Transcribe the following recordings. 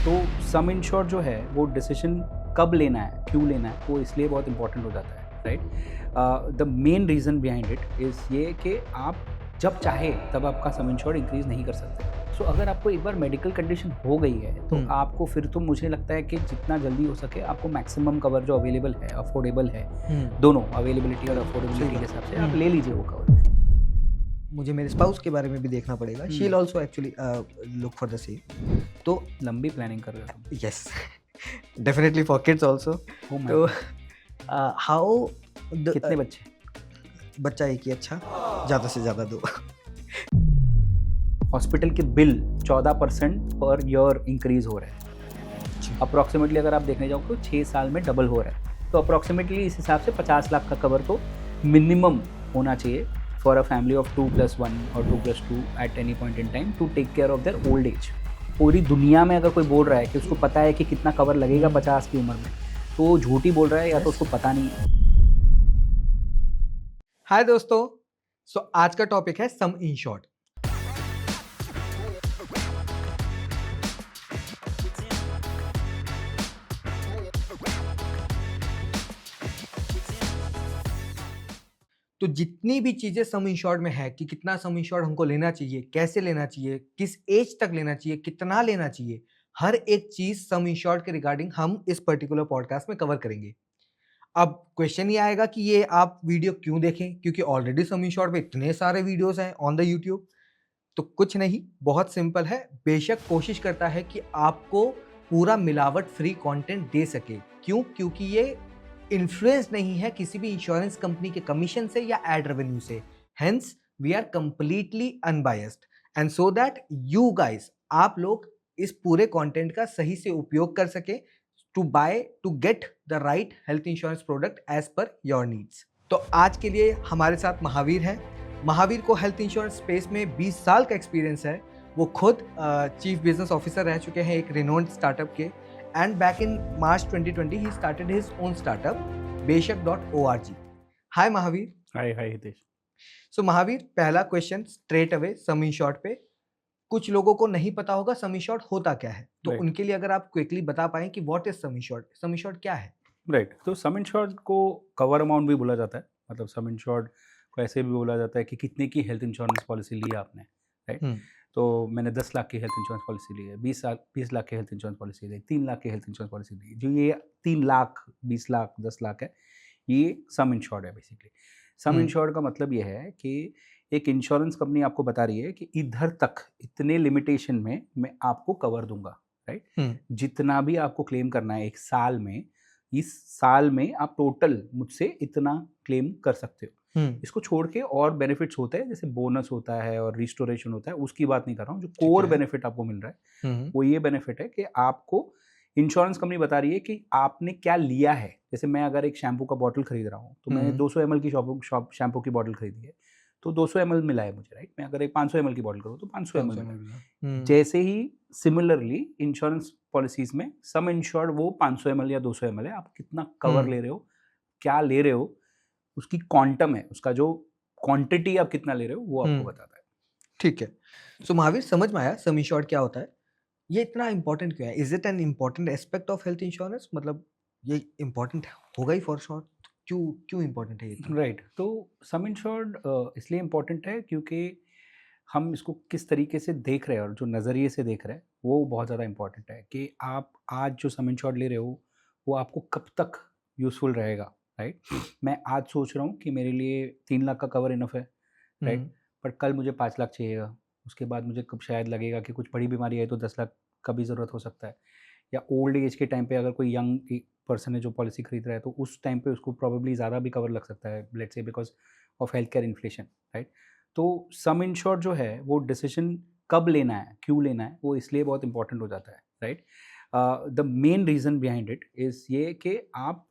तो सम इंश्योर जो है वो डिसीजन कब लेना है, क्यों लेना है, वो इसलिए बहुत इंपॉर्टेंट हो जाता है, right. The main reason behind it is ये कि आप जब चाहे तब आपका सम इंश्योर इंक्रीज़ नहीं कर सकते। सो अगर आपको एक बार मेडिकल कंडीशन हो गई है तो आपको फिर तो मुझे लगता है कि जितना जल्दी हो सके आपको मैक्सिमम कवर जो अवेलेबल है, अफोर्डेबल है, दोनों अवेलेबिलिटी और अफोर्डेबिलिटी के हिसाब से आप ले लीजिए वो कवर। मुझे मेरे स्पाउस के बारे में भी देखना पड़ेगा। She will also actually look for the same. तो लंबी प्लानिंग कर रहे हो तुम। Yes, definitely for kids also. Oh my तो God. हाउ कितने बच्चे? बच्चा एक ही अच्छा, ज़्यादा से ज़्यादा 2। हॉस्पिटल के बिल 14% पर ईयर इंक्रीज हो रहे हैं। अप्रॉक्सीमेटली अगर आप देखने जाओ तो 6 साल में डबल हो रहा है। तो अप्रॉक्सीमेटली इस हिसाब से 50 लाख का कवर तो मिनिमम होना चाहिए फॉर अ फैमिली ऑफ 2+1 और 2+2 at any point in time to take care of their old age. पूरी दुनिया में अगर कोई बोल रहा है कि उसको पता है कि कितना कवर लगेगा 50 की उम्र में, तो वो झूठ ही बोल रहा है या तो उसको पता नहीं है। हाय दोस्तों, सो आज का टॉपिक है सम इन शॉर्ट। तो जितनी भी चीजें सम इंश्योर्ड में है कि कितना सम इंश्योर्ड हमको लेना चाहिए, कैसे लेना चाहिए, किस एज तक लेना चाहिए, कितना लेना चाहिए, हर एक चीज सम इंश्योर्ड के रिगार्डिंग हम इस पर्टिकुलर पॉडकास्ट में कवर करेंगे। अब क्वेश्चन ये आएगा कि ये आप वीडियो क्यों देखें, क्योंकि ऑलरेडी सम इंश्योर्ड पे इतने सारे वीडियोस हैं ऑन द यूट्यूब। तो कुछ नहीं, बहुत सिंपल है। बेशक कोशिश करता है कि आपको पूरा मिलावट फ्री कंटेंट दे सके। क्यों? क्योंकि ये इन्फ्लुएंस नहीं है किसी भी इंश्योरेंस कंपनी के कमीशन से या एड रेवेन्यू से। Hence we are completely unbiased and so that you guys, आप लोग इस पूरे कंटेंट का सही से उपयोग कर सके to get the right health insurance product as per your needs. तो आज के लिए हमारे साथ महावीर हैं। महावीर को हेल्थ इंश्योरेंस स्पेस में 20 साल का एक्सपीरियंस है। वो खुद चीफ बिजनेस ऑफिसर रह चुके हैं एक रिनोन्ड स्टार्टअप के। एंड बैक इन मार्च 2020 ही स्टार्टेड हिज ओन स्टार्टअप बेशक.org। Hi Mahavir. Hi hi Hitesh. So Mahavir, पहला क्वेश्चन स्ट्रेट अवे सम इन शॉर्ट पे। कुछ लोगों को नहीं पता होगा सम इन शॉर्ट होता क्या है, तो Right. उनके लिए अगर आप क्विकली बता पाएं कि what is sum in short, sum in short क्या है? राइट, तो सम इंश्योर्ड को कवर अमाउंट भी बोला जाता है। मतलब सम इंश्योर्ड को ऐसे भी बोला जाता है कि कितने की हेल्थ इंश्योरेंस पॉलिसी ली है आपने, राइट। तो मैंने 10 लाख की हेल्थ इंश्योरेंस पॉलिसी ली है, 20 लाख की हेल्थ इंश्योरेंस पॉलिसी ली है, 3 लाख की हेल्थ इंश्योरेंस पॉलिसी ली है। जो ये 3 लाख, 20 लाख, 10 लाख है, ये सम इंश्योर्ड है बेसिकली। सम इंश्योर्ड का मतलब ये है कि एक इंश्योरेंस कंपनी आपको बता रही है कि इधर तक, इतने लिमिटेशन में मैं आपको कवर दूंगा, राइट। जितना भी आपको क्लेम करना है एक साल में, इस साल में आप टोटल मुझसे इतना क्लेम कर सकते हो। इसको छोड़ के और बेनिफिट्स होते हैं, जैसे बोनस होता है और रिस्टोरेशन होता है, उसकी बात नहीं कर रहा हूँ। जो कोर बेनिफिट आपको मिल रहा है वो ये बेनिफिट है कि आपको इंश्योरेंस कंपनी बता रही है कि आपने क्या लिया है। जैसे मैं अगर एक शैम्पू का बॉटल खरीद रहा हूँ, तो मैंने 200 ml की शैम्पू की बॉटल खरीदी है, तो 200 ml मिला है मुझे, राइट। मैं अगर एक 500 ml की बॉटल करूँ तो 500 ml मिला। जैसे ही सिमिलरली इंश्योरेंस पॉलिसीज में सम इंश्योर्ड वो 500 ml या 200 ml है, आप कितना कवर ले रहे हो, क्या ले रहे हो, उसकी क्वांटम है, उसका जो क्वांटिटी आप कितना ले रहे हो वो आपको बताता है। ठीक है। सो महावीर, समझ में आया सम इंश्योर्ड क्या होता है। ये इतना इंपॉर्टेंट क्यों है? Is it an important aspect of health insurance? मतलब ये इंपॉर्टेंट होगा ही फॉर श्योर। क्यों क्यों इंपॉर्टेंट है ये इतना? राइट, तो सम इंश्योर्ड इसलिए इम्पोर्टेंट है क्योंकि हम इसको किस तरीके से देख रहे हैं और जो नज़रिए से देख रहे हैं वो बहुत ज़्यादा इम्पोर्टेंट है कि आप आज जो सम इंश्योर्ड ले रहे हो वो आपको कब तक यूज़फुल रहेगा, राइट। मैं आज सोच रहा हूँ कि मेरे लिए 3 लाख का कवर इनफ है, राइट, पर कल मुझे 5 लाख चाहिएगा। उसके बाद मुझे कब शायद लगेगा कि कुछ बड़ी बीमारी है तो 10 लाख का भी ज़रूरत हो सकता है। या ओल्ड एज के टाइम पे अगर कोई यंग पर्सन है जो पॉलिसी खरीद रहा है तो उस टाइम पे उसको प्रोबेबली ज़्यादा भी कवर लग सकता है, let's say because of health care inflation, right. तो सम इंश्योर्ड जो है वो डिसीजन कब लेना है, क्यों लेना है, वो इसलिए बहुत इंपॉर्टेंट हो जाता है, right. The main reason behind it is ये कि आप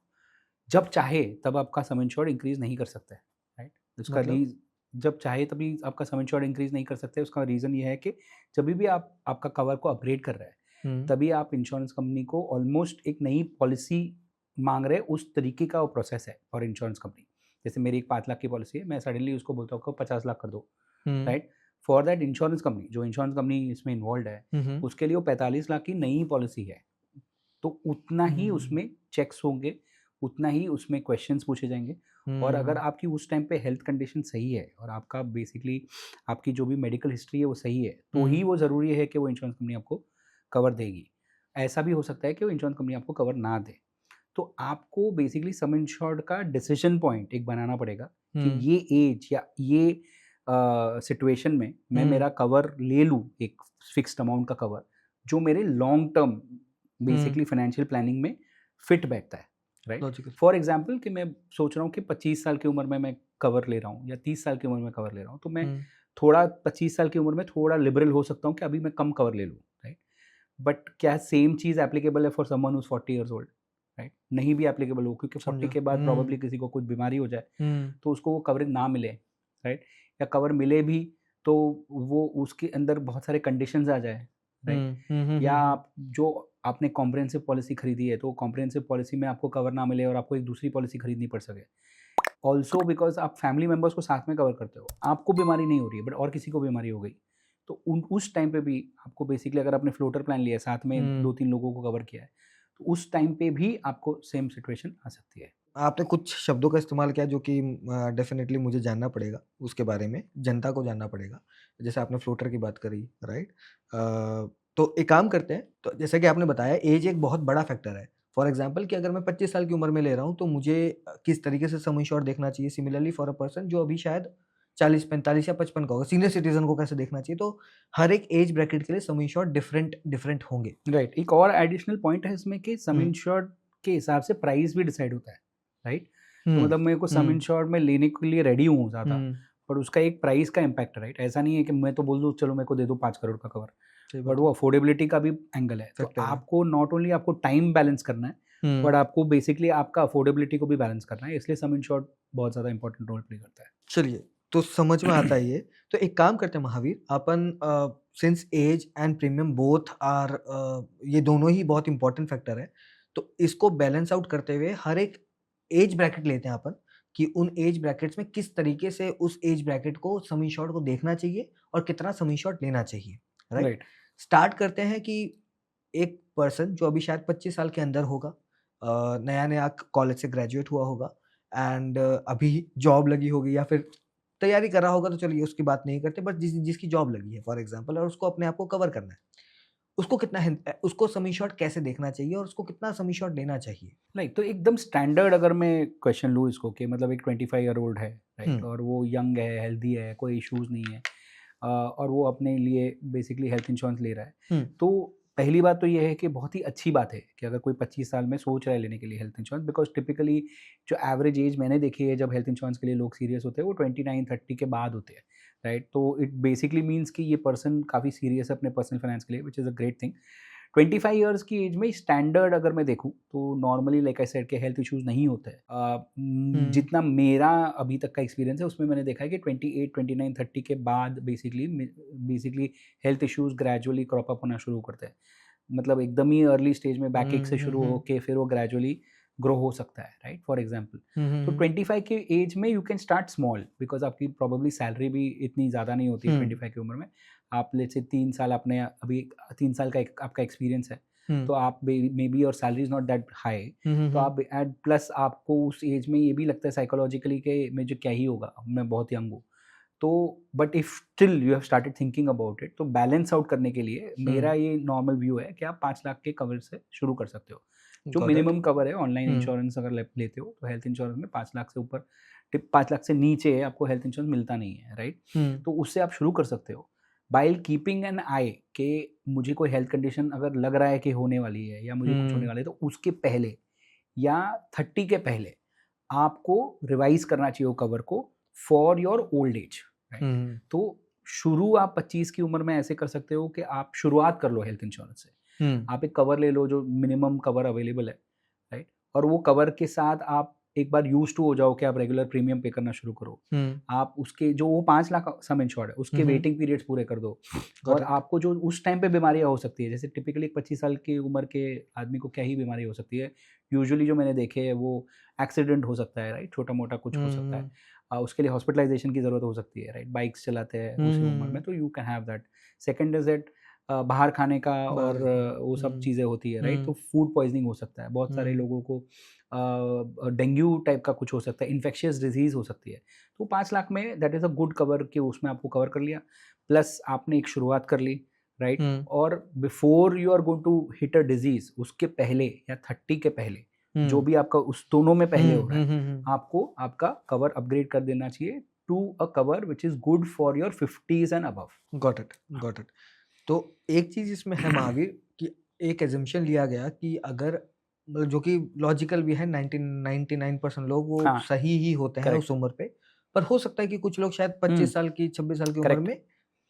जब चाहे तब आपका सम इंश्योर्ड इंक्रीज़ नहीं कर सकते, राइट। उसका मतलब? जब चाहे तभी आपका सम इंश्योर्ड इंक्रीज़ नहीं कर सकते। उसका रीज़न ये है कि जभी भी आप आपका कवर को अपग्रेड कर रहे हैं, तभी आप इंश्योरेंस कंपनी को ऑलमोस्ट एक नई पॉलिसी माँग रहे हैं। उस तरीके का वो प्रोसेस है फॉर इंश्योरेंस कंपनी। जैसे मेरी एक 5 लाख की पॉलिसी है, मैं सडनली उसको बोलता हूँ 50 लाख कर दो, right. For that insurance company, जो इंश्योरेंस कंपनी इसमें इन्वॉल्व है, उसके लिए वो 45 लाख की नई पॉलिसी है। तो उतना ही उसमें चेक्स होंगे, उतना ही उसमें क्वेश्चंस पूछे जाएंगे। और अगर आपकी उस टाइम पे हेल्थ कंडीशन सही है और आपका बेसिकली आपकी जो भी मेडिकल हिस्ट्री है वो सही है, तो ही वो ज़रूरी है कि वो इंश्योरेंस कंपनी आपको कवर देगी। ऐसा भी हो सकता है कि वो इंश्योरेंस कंपनी आपको कवर ना दे। तो आपको बेसिकली सम इंश्योर्ड का डिसीजन पॉइंट एक बनाना पड़ेगा कि ये एज या ये सिचुएशन में मैं मेरा कवर ले लूँ, एक फिक्स्ड अमाउंट का कवर जो मेरे long term basically financial planning में फिट बैठता है, राइट। लॉजिकल। फॉर एग्जांपल कि मैं सोच रहा हूँ कि 25 साल की उम्र में मैं कवर ले रहा हूँ या 30 साल की उम्र में कवर ले रहा हूँ, तो मैं थोड़ा 25 साल की उम्र में थोड़ा लिबरल हो सकता हूँ कि अभी मैं कम कवर ले लूँ, राइट। बट क्या सेम चीज़ एप्लीकेबल है for someone who's 40 years old, right? नहीं भी एप्लीकेबल हो, क्योंकि 40 के बाद प्रॉबेबली किसी को कुछ बीमारी हो जाए तो उसको वो कवरेज ना मिले, राइट। या कवर मिले भी तो वो उसके अंदर बहुत सारे कंडीशंस आ जाए, राइट। या आप जो आपने कॉम्प्रिहेंसिव पॉलिसी खरीदी है तो कॉम्प्रिहेंसिव पॉलिसी में आपको कवर ना मिले और आपको एक दूसरी पॉलिसी खरीदनी पड़ सके। ऑल्सो बिकॉज आप फैमिली मेम्बर्स को साथ में कवर करते हो, आपको बीमारी नहीं हो रही है बट और किसी को बीमारी हो गई, तो उस टाइम पे भी आपको बेसिकली, अगर आपने फ्लोटर प्लान लिया है, साथ में 2-3 लोगों को कवर किया है, तो उस टाइम पे भी आपको सेम सिचुएशन आ सकती है। आपने कुछ शब्दों का इस्तेमाल किया जो कि डेफ़िनेटली मुझे जानना पड़ेगा उसके बारे में, जनता को जानना पड़ेगा। जैसे आपने फ्लोटर की बात करी, राइट? तो एक काम करते हैं, तो जैसे कि आपने बताया एज एक बहुत बड़ा फैक्टर है। फॉर एग्ज़ाम्पल कि अगर मैं 25 साल की उम्र में ले रहा हूँ, तो मुझे किस तरीके से सम एश्योर्ड देखना चाहिए सिमिलरली फॉर अ पर्सन जो अभी शायद 40, 45 या 55 का होगा। सीनियर सिटीज़न को कैसे देखना चाहिए? तो हर एक एज ब्रैकेट के लिए सम एश्योर्ड डिफरेंट डिफरेंट होंगे। राइट, एक और एडिशनल पॉइंट है इसमें कि सम हुँ, इंश्योर्ड के हिसाब से प्राइस भी डिसाइड होता है, राइट। तो हुँ, मतलब मेरे को सम हुँ, इंश्योर्ड में लेने के लिए रेडी हूँ ज़्यादा, हुँ, पर उसका एक प्राइस का इम्पैक्ट है, राइट। ऐसा नहीं है कि मैं तो बोल दूँ चलो मेरे को दे दो 5 करोड़ का कवर, सही बट बात वो है। अफोर्डेबिलिटी का भी एंगल है। तो फैक्टर है। आपको नॉट ओनली आपको टाइम बैलेंस करना है, हुँ। बट आपको बेसिकली आपका अफोर्डेबिलिटी को भी बैलेंस करना है, इसलिए सम इंश्योर्ड बहुत ज़्यादा इंपॉर्टेंट रोल प्ले करता है। चलिए, तो समझ में आता है ये। तो एक काम करते हैं महावीर, अपन since age and premium both are ये दोनों ही बहुत इम्पोर्टेंट फैक्टर है। तो इसको बैलेंस आउट करते हुए हर एक एज ब्रैकेट लेते हैं अपन कि उन एज ब्रैकेट्स में किस तरीके से उस एज ब्रैकेट को सम इंश्योर्ड को देखना चाहिए और कितना सम इंश्योर्ड लेना चाहिए, राइट? राइट। स्टार्ट करते हैं कि एक पर्सन जो अभी शायद 25 साल के अंदर होगा, नया-नया कॉलेज से ग्रेजुएट हुआ होगा एंड अभी जॉब लगी होगी या फिर तैयारी कर रहा होगा, तो चलिए उसकी बात नहीं करते, बट जिसकी जॉब लगी है फॉर एग्जांपल और उसको अपने आप को कवर करना है, उसको कितना उसको सम एश्योर्ड कैसे देखना चाहिए और उसको कितना सम एश्योर्ड लेना चाहिए? नहीं, तो एकदम स्टैंडर्ड अगर मैं क्वेश्चन लूँ इसको कि मतलब एक 25 ईयर ओल्ड है, हुँ, राइट, और वो यंग है, हेल्दी है, कोई इश्यूज़ नहीं है, और वो अपने लिए बेसिकली हेल्थ इंश्योरेंस ले रहा है। हुँ, तो पहली बात तो ये है कि बहुत ही अच्छी बात है कि अगर कोई 25 साल में सोच रहा है लेने के लिए हेल्थ इंश्योरेंस, बिकॉज़ टिपिकली जो एवरेज एज मैंने देखी है जब हेल्थ इंश्योरेंस के लिए लोग सीरियस होते हैं वो 29-30 के बाद होते हैं, राइट। तो इट बेसिकली मीन्स कि ये पर्सन काफ़ी सीरियस है अपने पर्सनल फाइनेंस के लिए, which is a great thing. 25 years की एज में स्टैंडर्ड अगर मैं देखूँ तो नॉर्मली लाइक आई सेड के हेल्थ इश्यूज़ नहीं होते हैं। हुँ, जितना मेरा अभी तक का एक्सपीरियंस है उसमें मैंने देखा है कि 28, 29, 30 के बाद basically health issues gradually crop up होना शुरू करते हैं। मतलब एकदम ही अर्ली स्टेज में बैकएक से हुँ, हुँ, शुरू हुँ, होके फिर वो ग्रेजुअली ग्रो हो सकता है, right, for example. Hmm, hmm, तो हुँ, 25 के एज में you can start small because आपकी प्रोबेबली सैलरी भी इतनी ज़्यादा नहीं होती है हुँ, 25 की उम्र में। आप लेट्स से 3 साल आपने अभी 3 साल का एक आपका एक्सपीरियंस है, हुँ, तो आप may be your salary is not that high, hmm, hmm, तो हुँ, आप एड प्लस आपको उस एज में ये भी लगता है साइकोलॉजिकली कि मुझे क्या ही होगा, मैं बहुत यंग हूँ। तो but if still you have started thinking about it, तो बैलेंस आउट करने के लिए मेरा हुँ, ये नॉर्मल व्यू है कि आप 5 लाख के कवर से शुरू कर सकते हो। जो गॉट इट। मिनिमम कवर है ऑनलाइन हुँ, इंश्योरेंस अगर लेते हो तो हेल्थ इंश्योरेंस में 5 लाख से ऊपर 5 लाख से नीचे आपको हेल्थ इंश्योरेंस मिलता नहीं है, राइट। हुँ, तो उससे आप शुरू कर सकते हो बाइल कीपिंग एन आई कि मुझे कोई हेल्थ कंडीशन अगर लग रहा है कि होने वाली है या मुझे कुछ होने हुँ, वाला है, तो उसके पहले या 30 के पहले आपको रिवाइज करना चाहिए वो कवर को for your old age, right. हुँ, तो शुरू आप 25 की उम्र में ऐसे कर सकते हो कि आप शुरुआत कर लो हेल्थ इंश्योरेंस से। हुँ, आप एक कवर ले लो जो मिनिमम कवर अवेलेबल है, राइट? और वो कवर के साथ आप एक बार यूज़्ड टू हो जाओ कि आप रेगुलर प्रीमियम पे करना शुरू करो। हुँ, आप उसके जो वो 5 लाख सम इंश्योर्ड है, हुँ, उसके हुँ, वेटिंग पीरियड्स पूरे कर दो। गॉट और इट। आपको जो उस टाइम पे बीमारियाँ हो सकती है, जैसे टिपिकली 25 साल की उम्र के आदमी को क्या ही बीमारी हो सकती है। यूजुअली जो मैंने देखे है वो एक्सीडेंट हो सकता है, राइट? छोटा-मोटा कुछ हुँ, हो सकता है। हुँ, उसके लिए हॉस्पिटलाइजेशन की ज़रूरत हो सकती है, राइट? बाइक्स चलाते हैं उसी उम्र में, तो you can have that. Second is that बाहर खाने का और वो सब चीज़ें होती है, राइट? तो फूड पॉइजनिंग हो सकता है, बहुत सारे लोगों को डेंगू टाइप का कुछ हो सकता है, इन्फेक्शियस डिजीज़ हो सकती है। तो 5 लाख में that is a good cover कि उसमें आपको कवर कर लिया, प्लस आपने एक शुरुआत कर ली, राइट? और before you are going to hit a disease, उसके पहले या 30 के पहले, जो भी आपका उस दोनों में पहले हो रहा है, आपको आपका कवर अपग्रेड कर देना चाहिए to a cover which is good for your 50s and above. Got it, got it. तो एक चीज़ इसमें है महावीर कि एक एज़म्पशन लिया गया कि अगर मतलब जो कि लॉजिकल भी है, 99% लोग वो हाँ, सही ही होते हैं करेक्ट, उस उम्र पे। पर हो सकता है कि कुछ लोग शायद 25 साल की, 26 साल की उम्र करेक्ट, में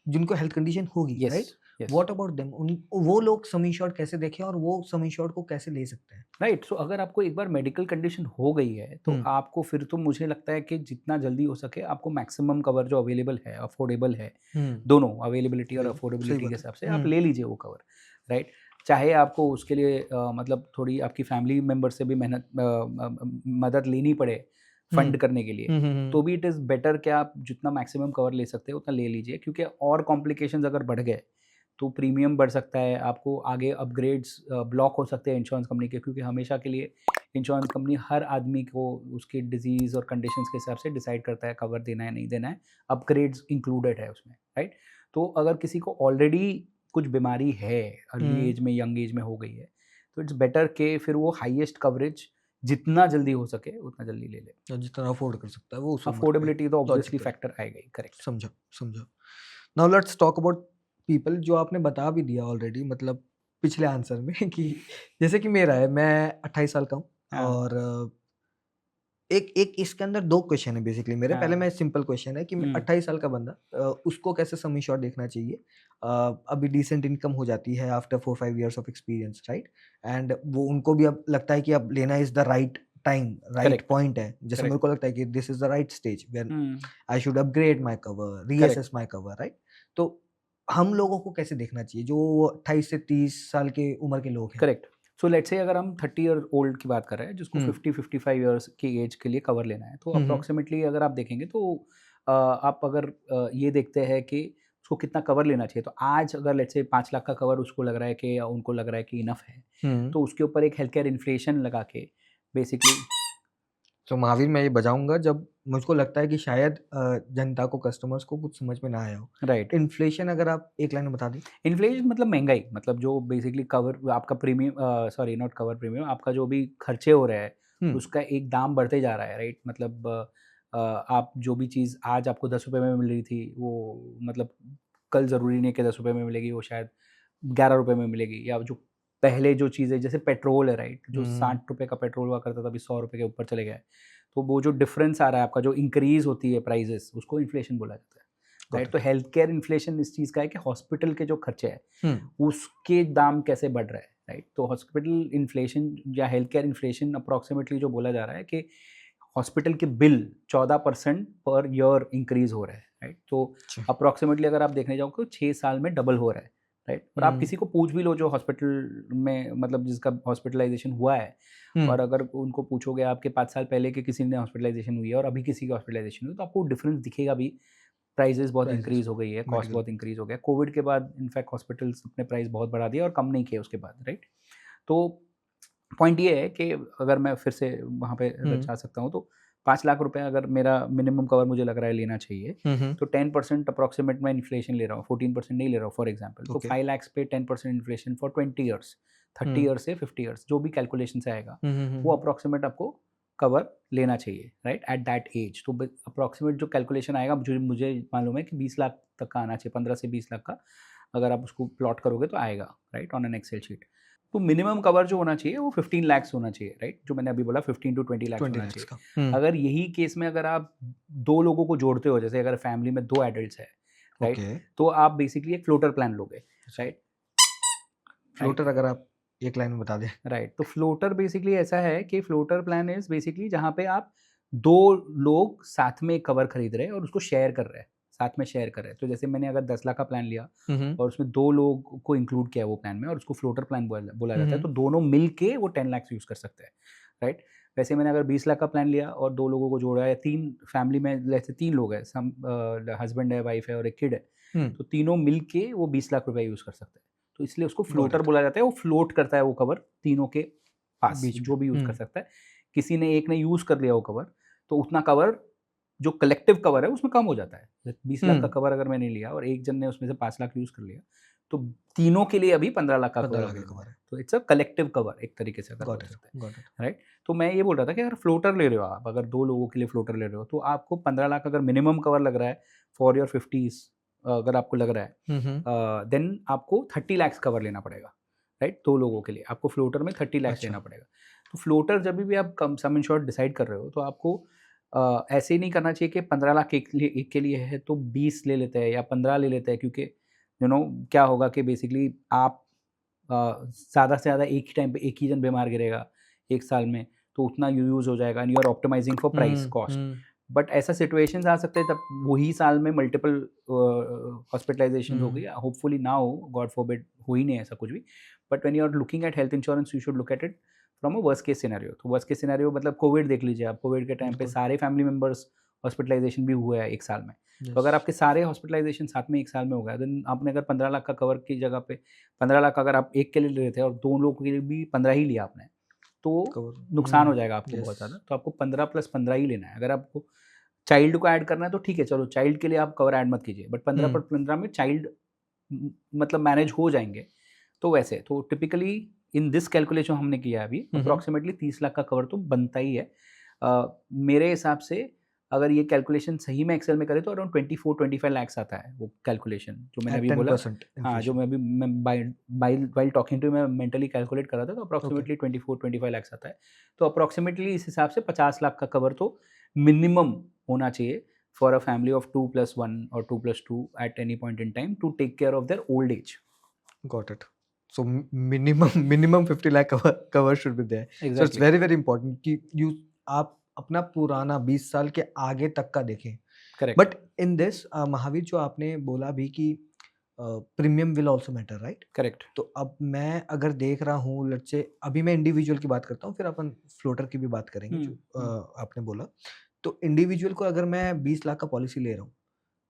जिनको हेल्थ कंडीशन होगी, yes, right? Yes. What about them? उन वो लोग सम इंश्योर्ड कैसे देखें और वो सम इंश्योर्ड को कैसे ले सकते हैं? राइट, सो अगर आपको एक बार मेडिकल कंडीशन हो गई है, तो हुँ, आपको फिर तो मुझे लगता है कि जितना जल्दी हो सके आपको मैक्सिमम कवर जो अवेलेबल है, अफोर्डेबल है, हुँ, दोनों अवेलेबिलिटी और बिल्कुल, सही अफोर्डेबिलिटी के बात है। हिसाब से आप हुँ, ले लीजिए वो कवर, राइट? चाहे आपको उसके लिए मतलब थोड़ी आपकी फैमिली मेंबर से भी मदद लेनी पड़े हुँ, फंड करने के लिए, हुँ। तो भी इट इज़ बेटर कि आप जितना मैक्सिमम कवर ले सकते हो उतना ले लीजिए, क्योंकि और कॉम्प्लिकेशंस अगर बढ़ गए तो प्रीमियम बढ़ सकता है, आपको आगे अपग्रेड्स ब्लॉक हो सकते हैं इंश्योरेंस कंपनी के, क्योंकि हमेशा के लिए इंश्योरेंस कंपनी हर आदमी को उसकी डिजीज़ और कंडीशंस के हिसाब से डिसाइड करता है कवर देना है नहीं देना है, अपग्रेड्स इंक्लूडेड है उसमें, राइट? तो अगर किसी को ऑलरेडी कुछ बीमारी है, अर्ली हुँ, एज में, यंग एज में हो गई है, तो इट्स बेटर कि फिर वो हाईएस्ट कवरेज जितना जल्दी हो सके उतना जल्दी ले ले। और जितना अफ़ोर्ड कर सकता है वो उस उम्र पे, अफोर्डेबिलिटी तो ऑब्वियसली लॉजिकल। फैक्टर आएगा ही, करेक्ट। समझा, समझा। Now let's talk about people जो आपने बता भी दिया ऑलरेडी मतलब पिछले आंसर में कि जैसे कि मेरा है, मैं 28 साल का हूँ हाँ, और एक एक इसके अंदर 2 क्वेश्चन है बेसिकली मेरे। पहले हाँ। मैं सिंपल क्वेश्चन है कि मैं हुँ, 28 साल का बंदा उसको कैसे सम एश्योर्ड देखना चाहिए? अभी डिसेंट इनकम हो जाती है after 4-5 years of experience, right? And वो उनको भी अब लगता है कि अब लेना is the right time, right correct, point है। जैसे मेरे करेक्ट। को लगता है कि this is the right stage when hmm, I should upgrade my cover, correct, reassess my cover, right? तो हम लोगों को कैसे देखना चाहिए जो 28 से 30 साल के उम्र के लोग हैं? करेक्ट। सो लेट्स से अगर हम 30 ईयर ओल्ड की बात कर रहे हैं, जिसको हुँ, 50-55 इयर्स की एज के लिए कवर लेना है, तो हुँ, हुँ, अप्रॉक्सिमेटली अगर आप देखेंगे तो आप अगर ये देखते हैं कि उसको कितना कवर लेना चाहिए, तो आज अगर लेट्स से 5 लाख का कवर उसको लग रहा है कि या उनको लग रहा है कि इनफ है, हुँ। तो उसके ऊपर एक हेल्थ केयर इन्फ्लेशन लगा के बेसिकली तो महावीर मैं ये बजाऊँगा जब मुझको लगता है कि शायद जनता को, कस्टमर्स को कुछ समझ में ना आया हो। राइट। इन्फ्लेशन अगर आप एक लाइन में बता दें? इन्फ्लेशन मतलब महँगाई, मतलब जो बेसिकली कवर आपका premium sorry not cover premium, आपका जो भी खर्चे हो रहे हैं, हुँ, उसका एक दाम बढ़ते जा रहा है, राइट? मतलब आप जो भी चीज़ आज आपको ₹10 में मिल रही थी, वो मतलब कल ज़रूरी नहीं है कि ₹10 में मिलेगी, वो शायद ₹11 में मिलेगी, या जो पहले जो चीज़ें जैसे पेट्रोल है, राइट? जो हुँ, ₹60 का पेट्रोल हुआ करता था, अभी ₹100 के ऊपर चले गया है। तो वो जो डिफ़रेंस आ रहा है आपका, जो इंक्रीज़ होती है प्राइसेज़, उसको इन्फ्लेशन बोला जाता है, गॉट राइट? तो इट। हेल्थ केयर इन्फ्लेशन इस चीज़ का है कि हॉस्पिटल के जो खर्चे हैं, हुँ, उसके दाम कैसे बढ़ रहे हैं, राइट? तो हॉस्पिटल इन्फ्लेशन या हेल्थ केयर इन्फ्लेशन अप्रॉक्सिमेटली जो बोला जा रहा है कि हॉस्पिटल के बिल 14% पर ईयर इंक्रीज़ हो रहा है, राइट? तो अच्छा। अप्रॉक्सिमेटली अगर आप देखने जाओ तो 6 साल में डबल हो रहा है, राइट? और आप हुँ, किसी को पूछ भी लो जो हॉस्पिटल में मतलब जिसका हॉस्पिटलाइज़ेशन हुआ है, हुँ, और अगर उनको पूछोगे आपके 5 साल पहले के किसी ने हॉस्पिटलाइज़ेशन हुई है और अभी किसी की हॉस्पिटलाइज़ेशन हुई है, तो आपको डिफरेंस दिखेगा भी। प्राइसेज़ बहुत प्राइसेज़, इंक्रीज़ हो गई है, कॉस्ट मेडिकल। बहुत इंक्रीज़ हो गया। कोविड के बाद इनफैक्ट हॉस्पिटल्स अपने प्राइस बहुत बढ़ा दिए और कम नहीं किए उसके बाद, राइट? तो पॉइंट ये है कि अगर मैं फिर से वहाँ पे अगर हुँ, जा सकता हूँ, तो 5 लाख रुपए अगर मेरा मिनिमम कवर मुझे लग रहा है लेना चाहिए, हुँ, हुँ, तो 10% अप्रॉक्सिमेट मैं इन्फ्लेशन ले रहा हूँ, 14% नहीं ले रहा हूँ फॉर एग्ज़ाम्पल। तो ओके। 5 लाख्स पे 10% inflation for 20 years, 30 hmm, years से 50 इयर्स, जो भी कैलकुलेशन से आएगा, हुँ, हुँ, हुँ, वो हुँ, अप्रॉक्सिमेट आपको कवर लेना चाहिए, राइट? At that as. तो ब अप्रॉक्सिमेट जो कैलकुलेशन आएगा, मुझे मुझे मालूम है कि 20 लाख तक का आना चाहिए, 15 से 20 लाख का अगर आप उसको प्लॉट करोगे तो आएगा, right? On an Excel sheet. तो मिनिमम कवर जो होना चाहिए वो 15 लैक्स होना चाहिए, राइट? जो मैंने अभी बोला 15 टू 20 लैक्स 20 होना लैक्स चाहिए। का। हुँ, अगर यही केस में अगर आप 2 लोगों को जोड़ते हो, जैसे अगर फैमिली में 2 एडल्ट्स हैं, राइट? ओके। तो आप बेसिकली एक फ्लोटर प्लान लोगे, अच्छा, राइट? राइट, फ्लोटर अगर आप एक लाइन में बता दें? राइट। तो फ्लोटर बेसिकली ऐसा है कि फ्लोटर प्लान इज़ बेसिकली जहाँ पे आप 2 लोग साथ में कवर खरीद रहे हैं और उसको शेयर कर रहे हैं, साथ में शेयर कर रहे हैं। तो जैसे मैंने अगर 10 लाख का प्लान लिया हुँ, हुँ, और उसमें 2 लोग को इंक्लूड किया वो प्लान में और उसको फ्लोटर प्लान बोला बोला हुँ, जाता है, हुँ, तो दोनों मिल के वो 10 लाख यूज़ कर सकते हैं, राइट? वैसे मैंने अगर 20 लाख का प्लान लिया और 2 लोगों को जोड़ा या 3 फैमिली में जैसे 3 लोग हैं, सम हस्बैंड है, वाइफ है और एक किड है, हुँ, तो तीनों मिल के वो 20 लाख रुपए यूज़ कर सकते हैं। तो इसलिए उसको गॉट फ्लोटर इट। बोला जाता है, वो फ्लोट करता है वो कवर तीनों के पास, बीच में। जो भी यूज़ कर हुँ, सकता है। किसी ने एक ने यूज़ कर लिया वो कवर, तो उतना कवर जो कलेक्टिव कवर है उसमें कम हो जाता है। 20 लाख का हुँ, कवर अगर मैंने लिया और एक जन ने उसमें से 5 लाख यूज़ कर लिया, तो तीनों के लिए अभी 15 लाख का 15 कवर लाख का अवेलेबल कवर है। है। तो इट्स अ कलेक्टिव कवर एक तरीके से अगर बोल गॉट इट, सकते हैं, गॉट इट। राइट? तो मैं ये बोल रहा था कि अगर फ्लोटर ले रहे हो आप, अगर 2 लोगों के लिए फ्लोटर ले रहे हो, तो आपको 15 लाख अगर मिनिमम कवर लग रहा है फॉर योर 50s, अगर आपको लग रहा है, हुँ, हुँ, देन आपको 30 लैक्स कवर लेना पड़ेगा, राइट? 2 लोगों के लिए आपको फ्लोटर में 30 लैक्स अच्छा। लेना पड़ेगा। तो फ्लोटर जब भी आप कम सम इंश्योर्ड डिसाइड कर रहे हो, तो आपको ऐसे ही नहीं करना चाहिए कि 15 लाख एक के लिए है तो 20 ले लेते हैं या 15 ले लेते हैं, क्योंकि क्या होगा कि बेसिकली आप ज़्यादा से ज़्यादा एक ही टाइम पे एक ही जन बीमार गिरेगा 1 साल में, तो उतना यूज़ हो जाएगा and you are optimising for price hmm, cost. Hmm, but ऐसा सिचुएशंस आ सकते हैं तब वही साल में मल्टीपल हॉस्पिटलाइज़ेशंस हो गई, हुँ, होपफुली ना हो, गॉड फॉरबिड हो ही नहीं ऐसा कुछ भी। But when you are looking at health insurance you should look at it from a worst case scenario. तो वर्स्ट केस सिनेरियो मतलब कोविड देख लीजिए आप, कोविड के टाइम पे बिल्कुल। सारे फैमिली मेंबर्स हॉस्पिटलाइज़ेशन भी हुए हैं 1 साल में। तो यस, अगर आपके सारे हॉस्पिटलाइज़ेशन साथ में 1 साल में हो गया, देन आपने अगर 15 लाख का कवर की जगह पे 15 लाख अगर आप एक के लिए ले रहे थे और 2 लोगों के लिए भी 15 ही लिया आपने, तो कवर। नुकसान हो जाएगा आपको बहुत यस। ज़्यादा। तो आपको 15 प्लस 15 ही लेना है। अगर आपको चाइल्ड को ऐड करना है तो ठीक है, चलो चाइल्ड के लिए आप कवर ऐड मत कीजिए, बट 15 पर हुँ, 15 में चाइल्ड मतलब मैनेज हो जाएँगे। तो वैसे तो टिपिकली इन दिस कैलकुलेशन हमने किया है अभी, हुँ, हुँ, अप्रॉक्सिमेटली 30 लाख का कवर तो बनता ही है। मेरे हिसाब से अगर ये कैलकुलेशन सही में एक्सेल में करें तो अराउंड 24-25 लैक्स आता है वो कैलकुलेशन जो मैंने एट अभी बोला। 10% हाँ, जो इन्फ्लेशन। मैं अभी मैं व्हाइल टॉकिंग टू यू मैं मेंटली कैलकुलेट कर रहा था, तो ओके, अप्रॉक्सिमेटली 24-25 लैक्स आता है। तो अप्रॉक्सिमेटली इस हिसाब से 50 लाख का कवर तो मिनिमम होना चाहिए फॉर अ फैमिली ऑफ 2+1 और 2+2 at any point in time to take care of their old age. Got it. So minimum 50 lakh cover should be there. So it's exactly, very very important कि you आप अपना पुराना 20 साल के आगे तक का देखें। Correct, but in this Mahavir, जो आपने बोला भी कि premium will also matter, right? Correct. तो अब मैं अगर देख रहा हूँ, लेट्स से अभी मैं इंडिविजुअल की बात करता हूँ, फिर अपन फ्लोटर की भी बात करेंगे, हुँ, जो हुँ, आपने बोला। तो इंडिविजुअल को अगर मैं 20 लाख का पॉलिसी ले रहा हूँ,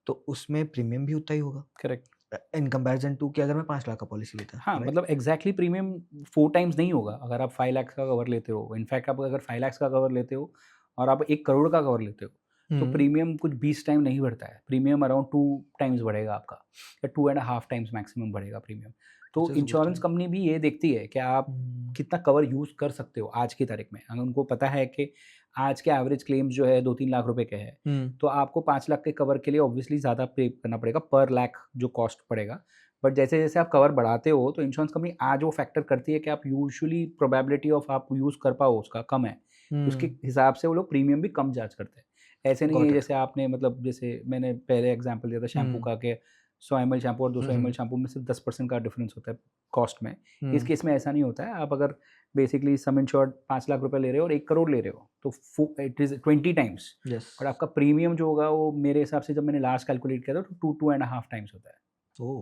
तो उसमें प्रीमियम भी उतना ही होगा करेक्ट। इन कंपैरिजन टू कि अगर मैं 5 लाख का पॉलिसी लेता, हाँ, राइट? मतलब एग्ज़ैक्टली प्रीमियम 4 टाइम्स नहीं होगा अगर आप 5 लाख का कवर लेते हो। इनफैक्ट आप अगर 5 लाख का कवर लेते हो और आप 1 करोड़ का कवर लेते हो, तो हुँ, प्रीमियम कुछ 20 टाइम नहीं बढ़ता है। प्रीमियम अराउंड 2 टाइम्स बढ़ेगा आपका या 2 and a half times maximum बढ़ेगा प्रीमियम। व्हिच तो is good insurance thing. Company भी ये देखती है कि आप हुँ, कितना कवर यूज़ कर सकते हो आज की तारीख में। अगर उनको पता है कि आज के एवरेज क्लेम्स जो है 2-3 लाख रुपए के हैं, हुँ, तो आपको 5 लाख के कवर के लिए ऑब्वियसली ज़्यादा पे करना पड़ेगा पर लाख जो कॉस्ट पड़ेगा। बट जैसे-जैसे आप कवर बढ़ाते हो, तो इंश्योरेंस कंपनी आज वो फैक्टर करती है कि आप यूजुअली प्रोबेबिलिटी ऑफ आप यूज़ कर पाओ उसका कम है। उसके हुँ, हिसाब से वो लोग प्रीमियम भी कम चार्ज करते हैं। ऐसे नहीं है गॉट इट। जैसे आपने मतलब जैसे मैंने पहले एग्ज़ाम्पल दिया था शैम्पू हुँ, का कि 100 एमएल शैम्पू और हुँ, 200 एमएल हुँ, शैम्पू में सिर्फ 10% का डिफरेंस होता है कॉस्ट में। इस हुँ, केस में ऐसा नहीं होता है। आप अगर बेसिकली सम इंश्योर्ड 5 लाख रुपए ले रहे हो और 1 करोड़ ले रहे हो, तो फु इट इज़ 20 टाइम्स। यस। और आपका प्रीमियम जो होगा वो मेरे हिसाब से जब मैंने लास्ट कैलकुलेट किया था तो 2 एंड अ हाफ टाइम्स होता है। Oh!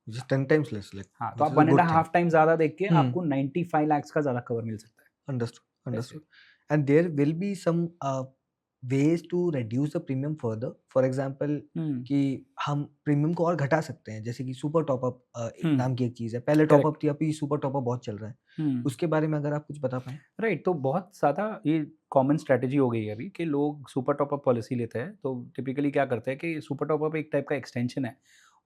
Which is 10 times less, like हाँ, तो व्हिच आप is a 1 and a good thing. Half time ज़्यादा देख के हुँ, आपको 95 लैक्स का ज़्यादा कवर मिल सकता है, अंडरस्टूड, वैसे। Understood. And there will be some ways to reduce the premium further. For example hmm, कि हम प्रीमियम को और घटा सकते हैं, जैसे कि सुपर टॉपअप हुँ, नाम की एक चीज़ है। पहले करेक्ट, टॉपअप थी, अभी सुपर टॉपअप बहुत चल रहा है। हुँ। उसके बारे में अगर आप कुछ बता पाएँ? राइट, तो बहुत ज़्यादा ये कॉमन स्ट्रैटेजी हो गई है अभी कि लोग सुपर टॉपअप पॉलिसी लेते हैं। तो टिपिकली क्या करते हैं कि सुपर टॉपअप एक टाइप का एक्सटेंशन है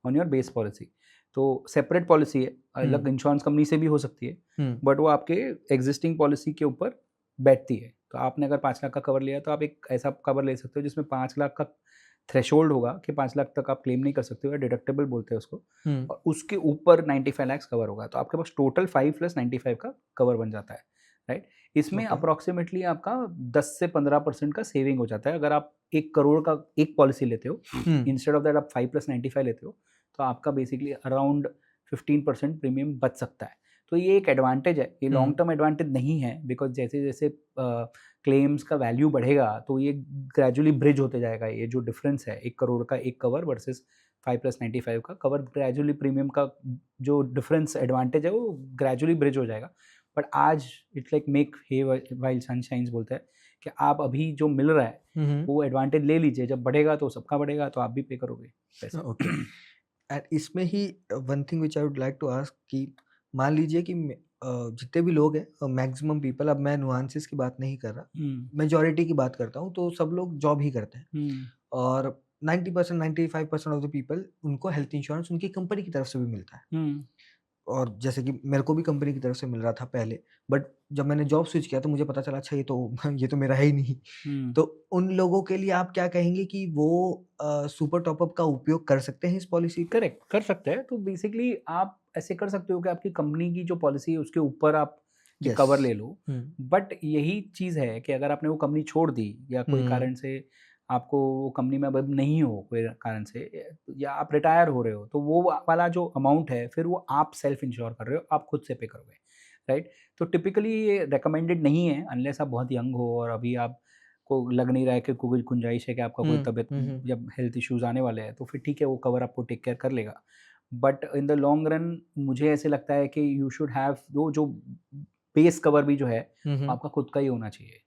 ऑन योर बेस पॉलिसी। तो सेपरेट पॉलिसी है, हुँ, अलग इंश्योरेंस कंपनी से भी हो सकती है, हुँ, बट वो आपके एग्जिस्टिंग पॉलिसी के ऊपर बैठती है। तो आपने अगर 5 लाख का कवर लिया तो आप एक ऐसा कवर ले सकते हो जिसमें 5 लाख का थ्रेशोल्ड होगा कि 5 लाख तक आप क्लेम नहीं कर सकते हो या डिडक्टिबल बोलते हैं उसको, हुँ, और उसके ऊपर 95 लैक्स कवर होगा। तो आपके पास टोटल 5 प्लस 95 का कवर बन जाता है, राइट? इसमें ओके। अप्रॉक्सिमेटली आपका 10 से 15% का सेविंग हो जाता है। अगर आप 1 करोड़ का एक पॉलिसी लेते हो, हुँ, इंस्टेड ऑफ दैट आप 5 प्लस 95 लेते हो, तो आपका बेसिकली अराउंड 15% प्रीमियम बच सकता है। तो ये एक एडवांटेज है, ये हुँ, लॉन्ग टर्म एडवांटेज नहीं है, बिकॉज़ जैसे-जैसे क्लेम्स का वैल्यू बढ़ेगा, तो ये ग्रेजुअली ब्रिज होते जाएगा। ये जो डिफरेंस है 1 करोड़ का एक कवर वर्सेस 5 प्लस 95 का कवर, ग्रेजुअली प्रीमियम का जो डिफरेंस एडवांटेज है, वो ग्रेजुअली ब्रिज हो जाएगा। बट आज it's like make hay while sunshines बोलते हैं कि आप अभी जो मिल रहा है वो एडवांटेज ले लीजिए, जब बढ़ेगा तो सबका बढ़ेगा, तो आप भी पे करोगे पैसे। ओके। एंड इसमें ही one thing which I would like to ask कि मान लीजिए कि जितने भी लोग हैं मैक्सिमम पीपल, अब मैं नुआंसेस की बात नहीं कर रहा, मेजॉरिटी की बात करता हूँ, तो सब लोग जॉब ही करते हैं और 90% 95% ऑफ द पीपल उनको हेल्थ इंश्योरेंस उनकी कंपनी की तरफ से भी मिलता है। और जैसे कि मेरे को भी कंपनी की तरफ से मिल रहा था पहले, बट जब मैंने जॉब स्विच किया तो मुझे पता चला अच्छा ये तो मेरा है ही नहीं। तो उन लोगों के लिए आप क्या कहेंगे कि वो सुपर टॉपअप का उपयोग कर सकते हैं इस पॉलिसी को? करेक्ट, कर सकते हैं। तो बेसिकली आप ऐसे कर सकते हो कि आपकी कंपनी की जो पॉलिसी है उसके ऊपर आप ये यस। कवर ले लो। हम्म। बट यही चीज़ है कि अगर आपने वो कंपनी छोड़ दी या कोई कारण से आपको वो कंपनी में अब नहीं हो कोई कारण से, या आप रिटायर हो रहे हो, तो वो वाला जो अमाउंट है फिर वो आप सेल्फ इंश्योर कर रहे हो, आप खुद से पे करोगे, राइट? तो टिपिकली ये रिकमेंडेड नहीं है अनलेस आप बहुत यंग हो और अभी आप को लग नहीं रहा है कि कोई गुंजाइश है कि आपका कोई तबीयत जब हेल्थ इश्यूज आने वाले हैं तो फिर ठीक है, वो कवर आपको टेक केयर कर लेगा। But in the long run मुझे ऐसे लगता है कि यू शुड हैव वो जो बेस कवर भी जो है आपका खुद का ही होना चाहिए।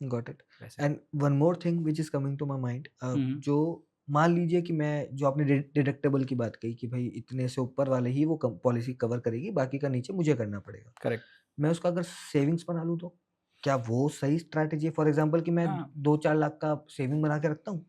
Got it. वैसे and one more thing which is coming to my mind, hmm, जो मान लीजिए कि मैं जो आपने डिडक्टेबल की बात कही कि भाई इतने से ऊपर वाले ही वो पॉलिसी कवर करेगी, बाकी का नीचे मुझे करना पड़ेगा। करेक्ट। मैं उसका अगर सेविंग्स बना लूँ तो क्या वो सही स्ट्रैटेजी है? फॉर एग्जांपल कि मैं हाँ, 2-4 लाख का सेविंग बना के रखता हूँ,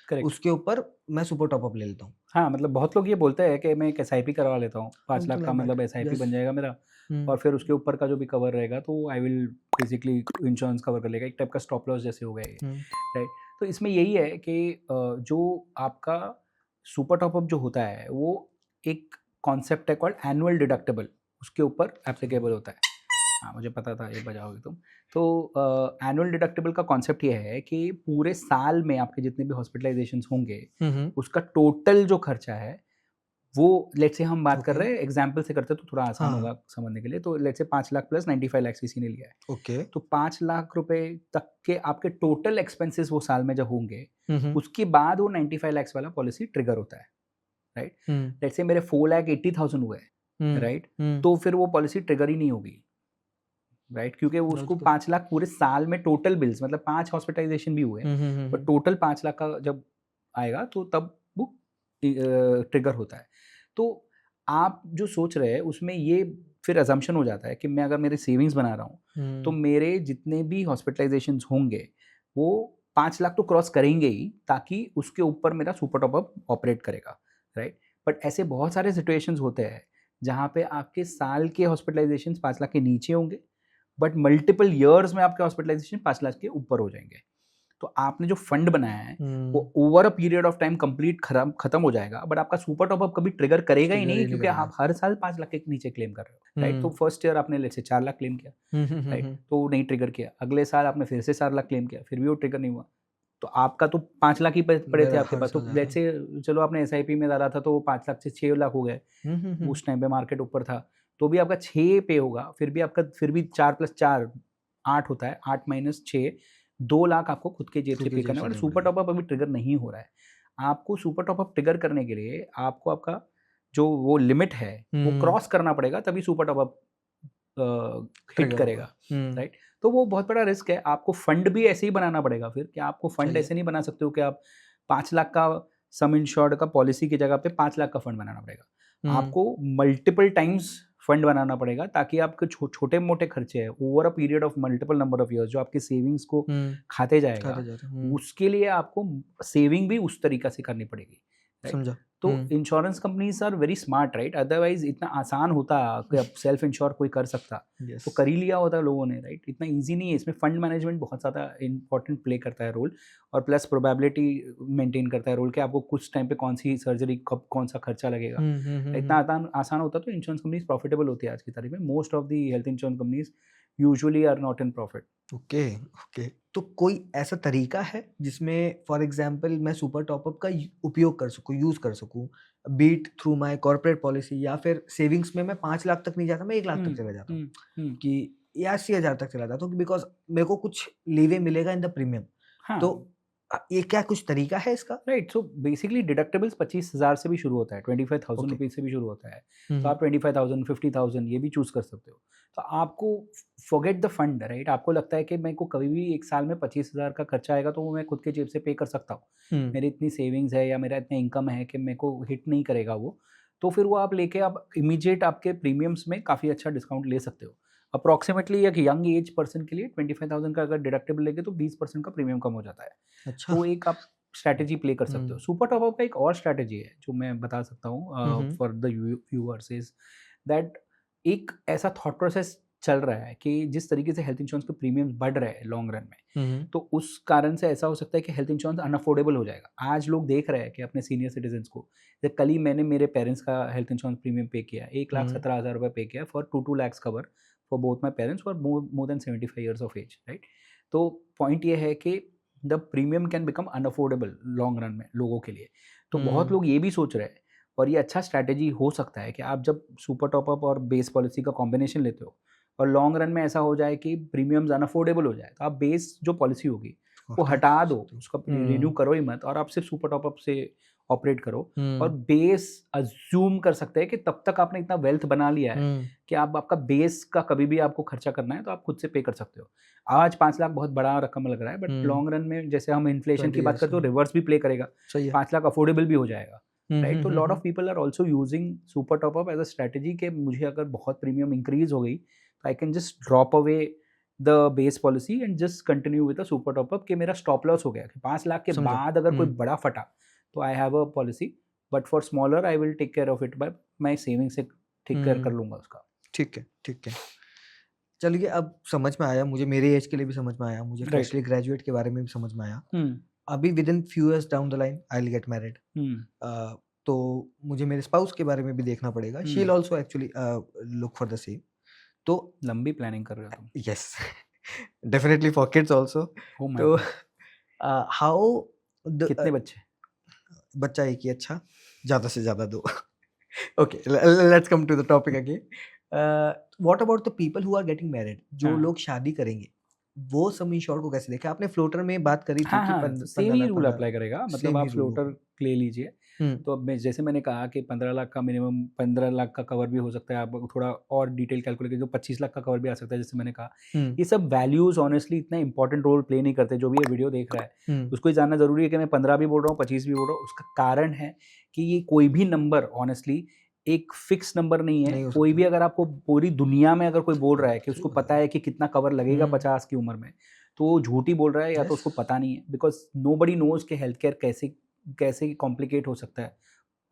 करेक्ट। उसके ऊपर मैं सुपर टॉपअप ले लेता हूँ, हाँ, मतलब बहुत लोग ये बोलते हैं कि मैं एक एसआईपी करवा लेता हूँ, 5 लाख समथिंग का लाइक दैट। मतलब एसआईपी यस। बन जाएगा मेरा, और फिर उसके ऊपर का जो भी कवर रहेगा तो I will basically insurance cover कर लेगा, एक टाइप का स्टॉप लॉस जैसे हो गया ये, राइट? तो इसमें यही है कि जो आपका सुपर टॉपअप जो होता है वो एक कॉन्सेप्ट है कॉल्ड एनुअल डिडक्टेबल, उसके ऊपर एप्लीकेबल होता है। हाँ, मुझे पता था ये बजाओगे तुम। तो एनुअल डिडक्टिबल का कॉन्सेप्ट ये है कि पूरे साल में आपके जितने भी हॉस्पिटलाइजेशंस होंगे, उसका टोटल जो खर्चा है, वो लेट्स से हम बात कर ओके। रहे हैं, एग्जांपल से करते हैं तो थोड़ा आसान हाँ। होगा समझने के लिए। तो let's say 5 lakh plus 95 lakh किसी ने लिया है। ओके। तो 5 लाख रुपए तक के आपके टोटल एक्सपेंसेस वो साल में जब होंगे, उसके बाद वो 95 लाख वाला पॉलिसी ट्रिगर होता है, राइट? लेट्स से मेरे 4,80,000 हुए, राइट? तो फिर वो पॉलिसी ट्रिगर ही नहीं होगी, राइट? क्योंकि वो उसको 5 लाख पूरे साल में टोटल बिल्स, मतलब 5 हॉस्पिटलाइजेशन भी हुए, बट टोटल 5 लाख का जब आएगा तो तब वो ट्रिगर होता है। तो आप जो सोच रहे हैं उसमें ये फिर अजम्पशन हो जाता है कि मैं अगर मेरे सेविंग्स बना रहा हूँ तो मेरे जितने भी हॉस्पिटलाइजेशंस होंगे वो 5 लाख तो क्रॉस करेंगे ही, ताकि उसके ऊपर मेरा सुपर टॉपअप ऑपरेट करेगा, राइट? बट ऐसे बहुत सारे सिचुएशंस होते हैं जहाँ पे आपके साल के हॉस्पिटलाइजेशंस 5 लाख के नीचे होंगे, बट मल्टीपल ईयर्स में आपके हॉस्पिटलाइजेशन 5 लाख के ऊपर हो जाएंगे। तो आपने जो फंड बनाया है वो over a period of time complete खत्म हो जाएगा, बट आपका सुपर टॉपअप कभी ट्रिगर करेगा ही नहीं, क्योंकि आप हर साल 5 लाख के नीचे क्लेम कर रहे हो, राइट? तो फर्स्ट ईयर आपने लेट्स से 4 लाख क्लेम किया, राइट? तो वो नहीं ट्रिगर किया। अगले साल आपने फिर से 4 लाख क्लेम किया, फिर भी वो ट्रिगर नहीं हुआ। तो आपका तो 5 लाख ही पड़े थे आपके पास। तो लेट्स से चलो आपने एसआईपी में डाला था तो वो 5 लाख से 6 लाख हो गए, उस टाइम पे मार्केट ऊपर था, तो भी आपका 6 पे होगा, फिर भी आपका 4 + 4 8 होता है, 8 - 6 2 लाख आपको खुद के जेब से पे करना है, और सुपर टॉपअप अभी ट्रिगर नहीं हो रहा है। आपको सुपर टॉपअप ट्रिगर करने के लिए आपको आपका जो वो लिमिट है वो क्रॉस करना पड़ेगा, तभी सुपर टॉपअप हिट करेगा, राइट? तो वो बहुत बड़ा रिस्क है। आपको फंड भी ऐसे ही बनाना पड़ेगा फिर, कि आपको फंड ऐसे नहीं बना सकते हो कि आप 5 लाख का सम इंश्योर्ड का पॉलिसी की जगह पे 5 लाख का फंड बनाना पड़ेगा। आपको मल्टीपल टाइम्स फंड बनाना पड़ेगा, ताकि आपके छोटे मोटे खर्चे हैं over a period of multiple number of years जो आपके सेविंग्स को खाते जाएगा, उसके लिए आपको सेविंग भी उस तरीका से करनी पड़ेगी, राइट? समझा। तो insurance companies are very smart, right? Otherwise इतना आसान होता कि अब सेल्फ इंश्योर कोई कर सकता तो कर ही लिया होता लोगों ने, राइट? इतना इजी नहीं है। इसमें फंड मैनेजमेंट बहुत ज़्यादा इंपॉर्टेंट प्ले करता है रोल, और प्लस प्रोबेबिलिटी मेंटेन करता है रोल, कि आपको कुछ टाइम पे कौन सी सर्जरी कब कौन सा खर्चा लगेगा। इतना आसान होता तो इंश्योरेंस कंपनीज प्रॉफिटेबल होती है आज की तारीख में। Most of the health insurance companies usually are not in profit. Okay, okay. तो कोई ऐसा तरीका है जिसमें फॉर एग्जांपल मैं सुपर टॉपअप का उपयोग कर सकूँ, यूज़ कर सकूँ, be it through my corporate policy, या फिर सेविंग्स में मैं 5 लाख तक नहीं जाता, मैं 1 लाख तक चला जाता हूँ कि या 80,000 तक चला जाता हूँ, बिकॉज़ मेरे को कुछ लीवे मिलेगा इन द प्रीमियम। हाँ, तो ये क्या कुछ तरीका है इसका? राइट, सो बेसिकली डिडक्टेबल्स 25,000 से भी शुरू होता है, 25,000 ओके। रुपीज़ से भी शुरू होता है। हुँ, तो हुँ। आप 25,000, 50,000 ये भी चूज़ कर सकते हो। तो आपको फॉरगेट द फंड, राइट? आपको लगता है कि मेरे को कभी भी 1 साल में 25,000 का खर्चा आएगा तो वो मैं खुद के जेब से पे कर सकता हूँ। हुँ, मेरी इतनी सेविंग्स है या मेरा इतना इनकम है कि मेरे को हिट नहीं करेगा वो। तो फिर वो आप लेके आप इमीडिएट आपके प्रीमियम्स में काफ़ी अच्छा डिस्काउंट ले सकते हो। अप्रॉक्सिमेटली एक यंग एज पर्सन के लिए 25,000 का अगर डिडक्टेबल लेंगे तो 20% का प्रीमियम कम हो जाता है। अच्छा। तो एक आप स्ट्रैटेजी प्ले कर सकते हो। हुँ, सुपर टॉप अप का एक और स्ट्रैटेजी है जो मैं बता सकता हुँ, हूँ हुँ, for the viewers is that एक ऐसा थॉट प्रोसेस चल रहा है कि जिस तरीके से हेल्थ इंश्योरेंस के प्रीमियम्स बढ़ रहे हैं लॉन्ग रन में, हुँ, हुँ, तो उस कारण से ऐसा हो सकता है कि हेल्थ इंश्योरेंस अनअफोर्डेबल हो जाएगा। आज लोग देख रहे हैं कि अपने सीनियर सिटीजन्स को, जैसे कल ही मैंने मेरे पेरेंट्स का हेल्थ इंश्योरेंस प्रीमियम पे किया, हुँ, 1,17,000 रुपये पे किया for 2 lakhs cover for both my parents for more than 75 years of age, right? तो पॉइंट ये है कि the premium can become unaffordable long run में लोगों के लिए। तो बहुत हुँ, लोग ये भी सोच रहे हैं और ये अच्छा स्ट्रैटेजी हो सकता है कि आप जब सुपर टॉपअप और बेस पॉलिसी का कॉम्बिनेशन लेते हो और लॉन्ग रन में ऐसा हो जाए कि प्रीमियम्स अनअफोर्डेबल हो जाए, तो आप बेस जो पॉलिसी होगी इसको वो हटा हटा दो, सकते हो। उसका रिन्यू हुँ, करो ही मत और आप सिर्फ सुपर टॉपअप से ऑपरेट करो। और हुँ, बेस अज्यूम कर सकते हैं कि तब तक आपने इतना वेल्थ बना लिया है हुँ, कि आप आपका बेस का कभी भी आपको खर्चा करना है तो आप खुद से पे कर सकते हो। आज 5 लाख बहुत बड़ा रकम लग रहा है, बट हुँ, लॉन्ग रन में जैसे हम इन्फ्लेशन 20 की बात ईयर्स करते हो में। रिवर्स भी प्ले करेगा। सही है। 5 लाख अफोर्डेबल भी हो जाएगा, हुँ, राइट? हुँ, तो हुँ, lot of hmm, people are also using super top up as a strategy कि मुझे अगर बहुत प्रीमियम इंक्रीज़ हो गई, तो I can just drop away the base policy and just continue with a super top up कि मेरा स्टॉप लॉस हो गया कि 5 लाख के समझा। बाद अगर कोई हुँ, बड़ा फटा, तो I have a policy, but for smaller I will take care of it by मैं सेविंग से ठीक केयर कर हुँ, लूँगा उसका। ठीक है, ठीक है। चलिए अब समझ में आया मुझे, मेरे एज के लिए भी समझ में आया, मुझे राइट। फ्रेशली ग्रेजुएट के बारे में भी समझ में आया। हुँ, अभी within few years down the line I will get married. Hmm, uh, तो मुझे मेरे स्पाउस के बारे में भी देखना पड़ेगा। She will hmm. Also actually look for the same. तो लंबी प्लानिंग कर रहे हो तुम। Yes definitely for kids also. Oh my तो गॉड! हाउ द कितने बच्चे? बच्चा एक ही अच्छा, ज़्यादा से ज़्यादा 2। Okay, let's come to the topic again. What about the people who are getting married? जो हाँ। लोग शादी करेंगे, वो सम इंश्योर्ड को कैसे देखें? आपने फ्लोटर में बात करी थी हाँ, कि हाँ, सेम 15 ही लाख रूल 15 अप्लाई करेगा, मतलब सेम ही आप रूल फ्लोटर होगा। ले लीजिए। हुँ, तो अब मैं जैसे मैंने कहा कि 15 लाख का मिनिमम 15 लाख का कवर भी हो सकता है, आप थोड़ा और डिटेल कैलकुलेट जो 25 लाख का कवर भी आ सकता है, जैसे मैंने कहा। हुँ, ये सब वैल्यूज़ ऑनेस्टली इतना इंपॉर्टेंट रोल प्ले नहीं करते, जो भी ये वीडियो देख रहा है, हुँ, उसको ये जानना ज़रूरी है कि मैं 15 भी बोल रहा हूँ, 25 भी बोल रहा हूँ। उसका कारण है कि ये कोई भी नंबर ऑनेस्टली एक फिक्स नंबर नहीं है। नहीं हो कोई भी सकता। अगर आपको पूरी दुनिया में अगर कोई बोल रहा है कि सही उसको बात पता है। है कि कितना कवर लगेगा हुँ, 50 की उम्र में, तो वो झूठ ही बोल रहा है या तो यस। उसको पता नहीं है, बिकॉज़ नोबडी नोज़ कि हेल्थ केयर कैसे कैसे कॉम्प्लिकेट हो सकता है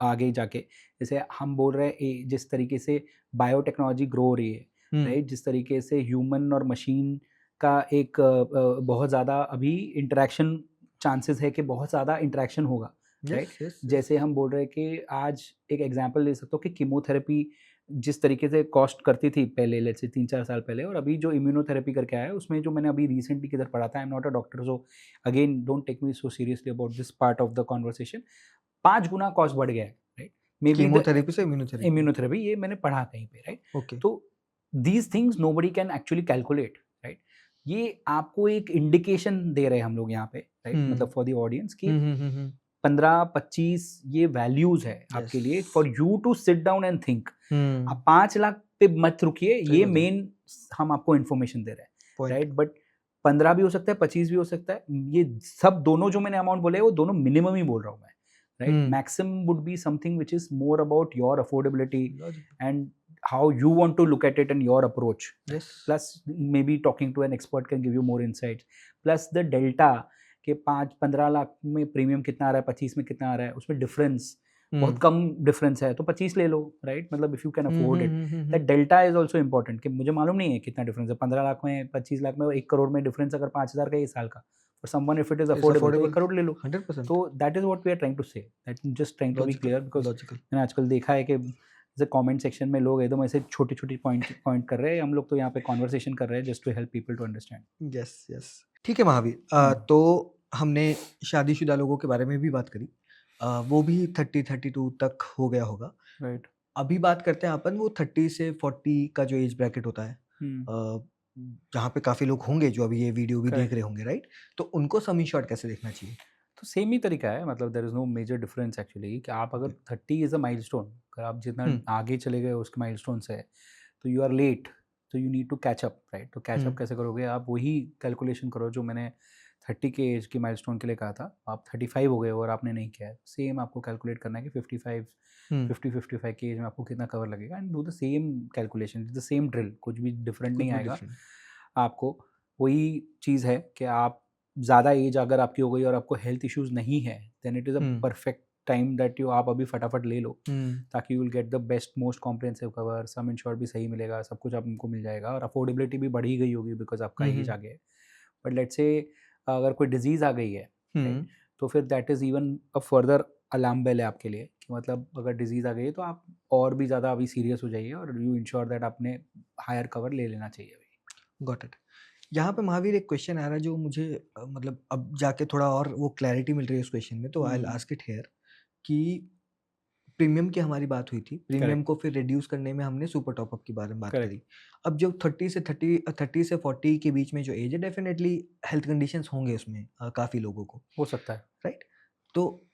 आगे जाके। जैसे हम बोल रहे हैं जिस तरीके से बायोटेक्नोलॉजी ग्रो हो रही है, हुँ, राइट? जिस तरीके से ह्यूमन और मशीन का एक बहुत ज़्यादा अभी इंटरैक्शन चांसेस है कि बहुत ज़्यादा इंटरैक्शन होगा, राइट? Yes, yes, yes. जैसे हम बोल रहे हैं कि आज एक एग्ज़ाम्पल ले सकता हूँ कि कीमोथेरेपी जिस तरीके से कॉस्ट करती थी पहले, लेट्स से 3-4 साल पहले, और अभी जो इम्यूनोथेरेपी करके आया है, उसमें जो मैंने अभी रिसेंटली किधर पढ़ा था, I am not a doctor, so again don't take me so seriously about this part of the conversation. 5 गुना कॉस्ट बढ़ गया है, right? Maybe the chemotherapy से इम्यूनोथेरेपी। इम्यूनोथेरेपी, ये मैंने पढ़ा कहीं पे, राइट? ओके। तो these things nobody can actually calculate, right? ये आपको एक इंडिकेशन दे रहे हैं हम लोग यहाँ पे, राइट? हुँ, मतलब फॉर द ऑडियंस कि हुँ, हुँ, हुँ, हुँ। 15-25 ये वैल्यूज़ है यस। आपके लिए for you to sit down and think. हुँ, आप 5 लाख पे मत रुकिए, सही ये बात है। मेन हम आपको इन्फॉर्मेशन दे रहे हैं, पॉइंट। राइट? बट 15 भी हो सकता है, 25 भी हो सकता है। ये सब दोनों जो मैंने अमाउंट बोले हैं, वो दोनों मिनिमम ही बोल रहा हूँ मैं, right? Hmm, maximum would be something which is more about your affordability logical. And how you want to look at it and your approach, right? Yes. Plus maybe talking to an expert can give you more insights. Plus the delta कि 5-15 लाख में premium कितना आ रहा है, 25 में कितना आ रहा है, उसमें डिफरेंस बहुत हुँ। कम डिफरेंस है, तो 25 ले लो, राइट? मतलब if you can hmm, afford hmm, it, hmm, hmm, that hmm. Delta is also important कि मुझे मालूम नहीं है कितना डिफरेंस है, 15 लाख में, 25 लाख में, 1 करोड़ में डिफरेंस अगर 5,000 का है साल का, for someone if it is it's affordable तो 1 अफोर्डेबल। करोड़ ले लो। 100% तो that is what we are trying to say, that just trying to be logical, clear, because logical. मैंने आजकल देखा है कि जैसे कमेंट सेक्शन में लोग एकदम ऐसे छोटी-छोटी पॉइंट पॉइंट कर रहे हैं, हम लोग तो यहाँ पे कन्वर्सेशन कर रहे हैं just to help people to understand. Yes, yes. ठीक है महावीर, हुँ, तो हमने शादीशुदा लोगों के बारे में भी बात करी। वो भी 30-32 तक हो गया होगा। राइट। अभी बात करते हैं अपन वो 30 से 40 का जो एज ब्रैकेट होता है। हुँ, जहाँ पे काफी लोग होंगे जो अभी ये वीडियो भी देख करेक्ट। रहे होंगे, राइट? तो उनको सम इंश्योर्ड कैसे देखना चाहिए? तो सेम ही तरीका है, मतलब there is no major difference actually, कि आप अगर 30 इज़ अ माइलस्टोन, अगर आप जितना हम्म आगे चले गए उसके माइलस्टोन से, तो यू आर लेट, तो you need to catch up, right? तो कैच अप हम्म कैसे करोगे? आप वही कैलकुलेशन करो जो मैंने 30 के एज के माइलस्टोन के लिए कहा था। आप 35 हो गए हो और आपने नहीं किया है, सेम आपको कैलकुलेट करना है कि 55 हम्म 55 की एज में आपको कितना कवर लगेगा, and do the same calculation, the same drill, कुछ भी डिफरेंट कुछ नहीं भी आएगा डिफरेंट? आपको। वही चीज़ है कि आप ज़्यादा एज अगर आपकी हो गई और आपको हेल्थ इश्यूज़ नहीं है, then it is a hmm perfect time that you आप अभी फटाफट ले लो, हम्म ताकि you will get the best most comprehensive cover, sum insured भी सही मिलेगा, सब कुछ आपको मिल जाएगा, और अफोर्डेबिलिटी भी बढ़ ही गई होगी बिकॉज़ आपका एज हम्म आ गया है। बट लेट्स से अगर कोई डिज़ीज़ आ गई है, राइट? हम्म तो फिर that is even a further alarm bell है आपके लिए, कि मतलब अगर डिज़ीज़ आ गई है तो आप और भी ज़्यादा अभी सीरियस हो जाइए और यू इंश्योर दैट आपने हायर कवर ले लेना चाहिए अभी। Got it. यहाँ पे महावीर एक क्वेश्चन आ रहा है जो मुझे मतलब अब जाके थोड़ा और वो क्लैरिटी मिल रही है उस क्वेश्चन में, तो I will hmm, ask it here कि प्रीमियम की हमारी बात हुई थी, प्रीमियम करेक्ट, को फिर रिड्यूस करने में हमने सुपर टॉप अप के बारे में बात करेक्ट। करी। अब जो 30 से 40 के बीच में जो एज है, डेफिनेटली हेल्थ कंडीशंस होंगे उसमें काफ़ी लोगों को, हो सकता है। राइट? तो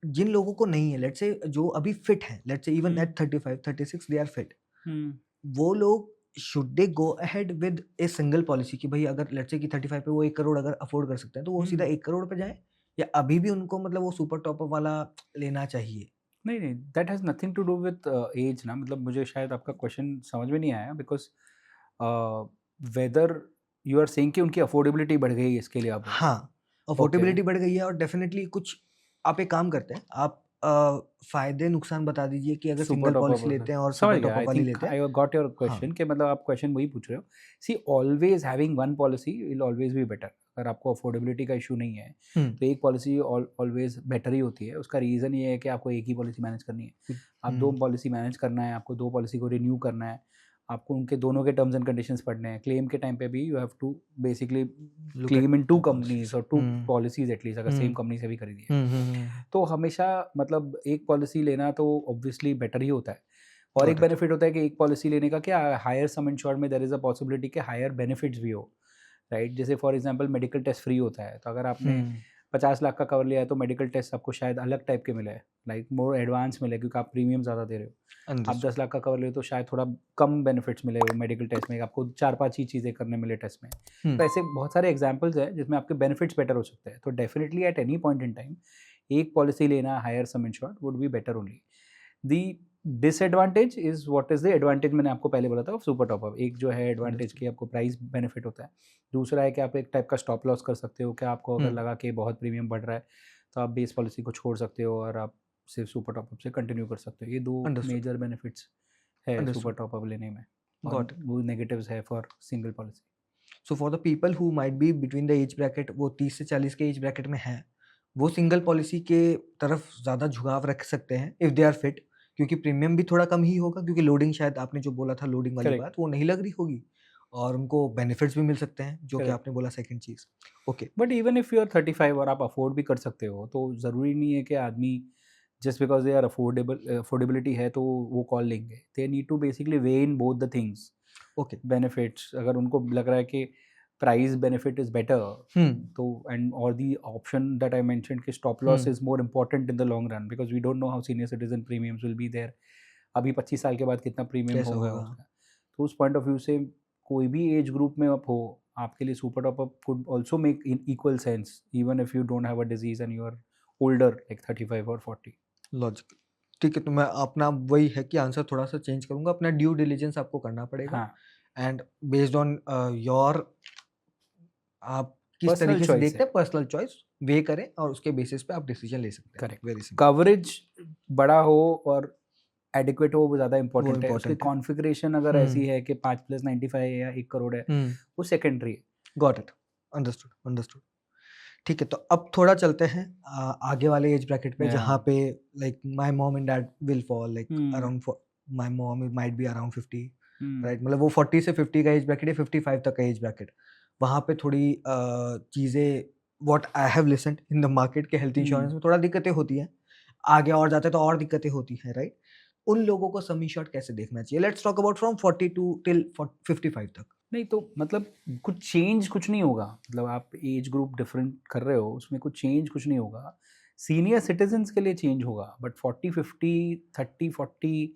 जिन लोगों को नहीं है, लेट्स से जो अभी फिट हैं, let's say even hmm, at 35, 36 they are fit, hmm, वो लोग should they go ahead with a single policy कि भई अगर लेट्स से कि 35 पे वो 1 करोड़ अगर अफोर्ड कर सकते हैं, तो वो सीधा हुँ। 1 करोड़ पे जाएँ? या अभी भी उनको मतलब वो सुपर टॉप अप वाला लेना चाहिए? नहीं, नहीं, that has nothing to do with age ना, मतलब मुझे शायद आपका क्वेश्चन समझ में नहीं आया, because whether you are saying कि उनकी अफोर्डेबिलिटी बढ़ गई है इसके लिए अब। हाँ, ओके, अफोर्डेबिलिटी बढ़ गई है और डेफ़िनेटली कुछ आप एक काम करते हैं, आप फ़ायदे नुकसान बता दीजिए कि अगर super single top policy up लेते हैं और समझ सुपर गया, टॉप अप आई वाली थिंक लेते हैं। आई गॉट योर हाँ, क्वेश्चन, कि मतलब आप क्वेश्चन वही पूछ रहे हो। See always having one policy will always be better. अगर आपको अफोर्डेबिलिटी का इश्यू नहीं है, हुँ, तो एक पॉलिसी ऑलवेज़ बेटर ही होती है। उसका रीज़न ये है कि आपको एक ही पॉलिसी मैनेज करनी है। कुछ आप 2 हुँ, पॉलिसी मैनेज करना है, आपको 2 पॉलिसी को रिन्यू करना है, आपको उनके दोनों के टर्म्स एंड कंडीशंस पढ़ने हैं। क्लेम के टाइम पे भी you have to basically look at claim in 2 2 policies. Companies और 2 हुँ, पॉलिसीज़ एट लीस्ट, अगर सेम हुँ, कंपनी से भी खरीदी है। हुँ, तो हमेशा मतलब एक पॉलिसी लेना तो ऑब्वियसली बेटर ही होता है। और एक गॉट इट। बेनिफिट होता है कि एक पॉलिसी लेने का क्या, हायर सम इंश्योर्ड में देयर इज़ अ पॉसिबिलिटी कि हायर बेनिफिट्स भी हो, राइट? जैसे for example medical test free होता है, तो अगर आपने हुँ, 50 लाख का कवर लिया है तो मेडिकल टेस्ट आपको शायद अलग टाइप के मिले, लाइक मोर एडवांस मिले, क्योंकि आप प्रीमियम ज़्यादा दे रहे हो। आप 10 अंडरस्टूड। लाख का कवर ले हो तो शायद थोड़ा कम बेनिफिट्स मिले वो मेडिकल टेस्ट में, आपको 4-5 ही चीज़ें करने मिले टेस्ट में। हुँ, तो ऐसे बहुत सारे एग्जांपल्स हैं जिसमें आपके बेनिफिट्स बेटर हो सकते हैं। तो definitely at any point in time एक पॉलिसी लेना higher sum insured would be better only. The disadvantage is what is the advantage, मैंने आपको पहले बोला था सुपर टॉप अप। एक जो है एडवांटेज अंडरस्टूड। कि आपको प्राइस बेनिफिट होता है। दूसरा है कि आप एक टाइप का स्टॉप लॉस कर सकते हो कि आपको हुँ, अगर लगा कि बहुत प्रीमियम बढ़ रहा है, तो आप बेस पॉलिसी को छोड़ सकते हो और आप सिर्फ सुपर टॉप अप से कंटिन्यू कर सकते हो। ये 2 अंडरस्टूड, मेजर बेनिफिट्स है सुपर अंडरस्टूड, टॉप अप लेने में, और गॉट इट। वो नेगेटिव्स है for single policy. So for the people who might be between the age bracket, वो 30 से 40 के एज ब्रैकेट में हैं, वो सिंगल पॉलिसी के तरफ ज़्यादा झुकाव रख सकते हैं इफ़ दे आर फिट, क्योंकि प्रीमियम भी थोड़ा कम ही होगा, क्योंकि लोडिंग शायद आपने जो बोला था लोडिंग वाली करेक्ट, बात वो नहीं लग रही होगी और उनको बेनिफिट्स भी मिल सकते हैं, जो कि करेक्ट। आपने बोला सेकंड चीज़। Okay, but even if you are 35 और आप अफोर्ड भी कर सकते हो, तो ज़रूरी नहीं है कि आदमी just because they are affordability है तो वो कॉल लेंगे। They need to basically weigh in both the things, okay. Benefits, अगर उनको लग रहा है कि price benefit is better, hmm, तो एंड और the option that I mentioned कि stop hmm, loss is more important in the long run, because we don't know how senior citizen premiums will be there. अभी 25 साल के बाद कितना premium कैसा होगा होगा? उसका। तो उस पॉइंट ऑफ व्यू से कोई भी एज ग्रुप में आप हो, आपके लिए super top up could also make in equal sense even if you don't have a disease and you are older like 35 और 40। लॉजिकल। ठीक है, तो मैं अपना वही है कि आंसर थोड़ा-सा चेंज करूँगा, अपना ड्यू डिलिजेंस आपको करना पड़ेगा हाँ, एंड बेस्ड ऑन योर आप किस पर्सनल तरीके से चॉइस देखते है। हैं पर्सनल चॉइस वेइ करें और उसके बेसिस पे आप डिसीजन ले सकते हैं। करेक्ट। वेरी सिंपल, कवरेज बड़ा हो और एडिक्वेट हो वो ज़्यादा वो इम्पोर्टेंट है। उसकी इम्पोर्टेंट है। कॉन्फ़िगरेशन अगर ऐसी हुँ, है कि 5 + 95 है या 1 करोड़ है, हुँ, वो सेकेंडरी है। Got it, understood, understood. ठीक है, तो अब थोड़ा चलते हैं आगे वाले एज ब्रैकेट पे या जहाँ पे like my mom and dad will fall like hmm, around my mom might be around 50, hmm, right? मतलब वो 40 से 50 का एज ब्रैकेट है, 55 तक का एज ब्रैकेट। वहाँ पे थोड़ी चीज़ें what I have listened in the market के हेल्थ हुँ। इंश्योरेंस में थोड़ा दिक्कतें होती हैं। आगे और जाते हैं तो और दिक्कतें होती हैं, राइट? उन लोगों को सम एश्योर्ड कैसे देखना चाहिए? Let's talk about from 42 till 55 तक। नहीं तो मतलब कुछ चेंज कुछ नहीं होगा, मतलब आप एज ग्रुप डिफरेंट कर रहे हो, उसमें कुछ चेंज कुछ नहीं होगा। सीनियर सिटीजन्स के लिए चेंज होगा, बट 40 50 30 40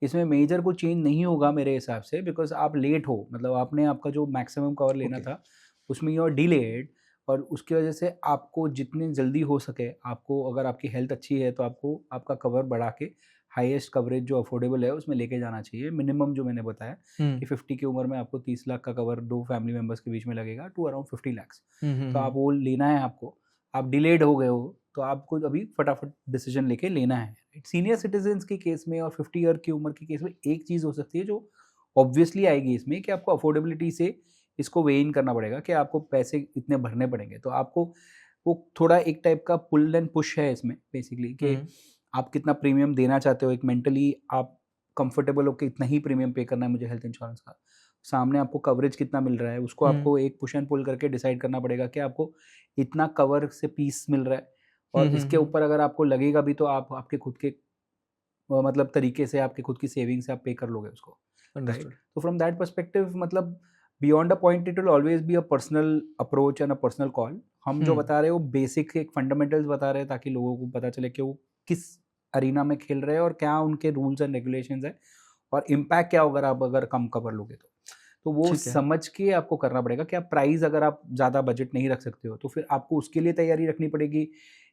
इसमें मेजर कोई चेंज नहीं होगा मेरे हिसाब से, बिकॉज आप लेट हो, मतलब आपने आपका जो मैक्सिमम कवर लेना ओके। था उसमें यू आर डिलेड, और उसकी वजह से आपको जितनी जल्दी हो सके, आपको अगर आपकी हेल्थ अच्छी है तो आपको आपका कवर बढ़ा के हाईएस्ट कवरेज जो अफोर्डेबल है उसमें लेके जाना चाहिए। मिनिमम जो मैंने बताया कि 50 की उम्र में आपको 30 लाख का कवर 2 फैमिली मेंबर्स के बीच में लगेगा, टू अराउंड 50 लैक्स। तो आप वो लेना है आपको। आप डिलेड हो गए हो तो आपको अभी फटाफट डिसीजन लेके लेना है। सीनियर सिटीजन्स के केस में और 50 ईयर की उम्र के केस में एक चीज़ हो सकती है जो ऑब्वियसली आएगी इसमें, कि आपको अफोर्डेबिलिटी से इसको वे इन करना पड़ेगा कि आपको पैसे इतने भरने पड़ेंगे। तो आपको वो थोड़ा एक टाइप का पुल एंड पुश है इसमें बेसिकली, कि आप कितना प्रीमियम देना चाहते हो। एक मेंटली आप कंफर्टेबल हो कि इतना ही प्रीमियम पे करना है मुझे हेल्थ इंश्योरेंस का, सामने आपको कवरेज कितना मिल रहा है उसको आपको एक पुश एंड पुल करके डिसाइड करना पड़ेगा कि आपको इतना कवर से पीस मिल रहा है, और इसके ऊपर अगर आपको लगेगा भी तो आप आपके खुद के मतलब तरीके से आपके खुद की सेविंग से आप पे कर लोगे उसको, राइट। अंडरस्टूड। तो फ्रॉम दैट पर्सपेक्टिव मतलब beyond a point it will always be a personal approach and a personal call. हम जो बता रहे हैं वो बेसिक एक फंडामेंटल्स बता रहे हैं ताकि लोगों को पता चले कि वो किस अरीना में खेल रहे हैं और क्या उनके रूल्स एंड रेगुलेशंस है, और इम्पैक्ट क्या होगा आप अगर कम कवर लोगे तो वो ठीक है। समझ के आपको करना पड़ेगा कि आप प्राइस अगर आप ज़्यादा बजट नहीं रख सकते हो तो फिर आपको उसके लिए तैयारी रखनी पड़ेगी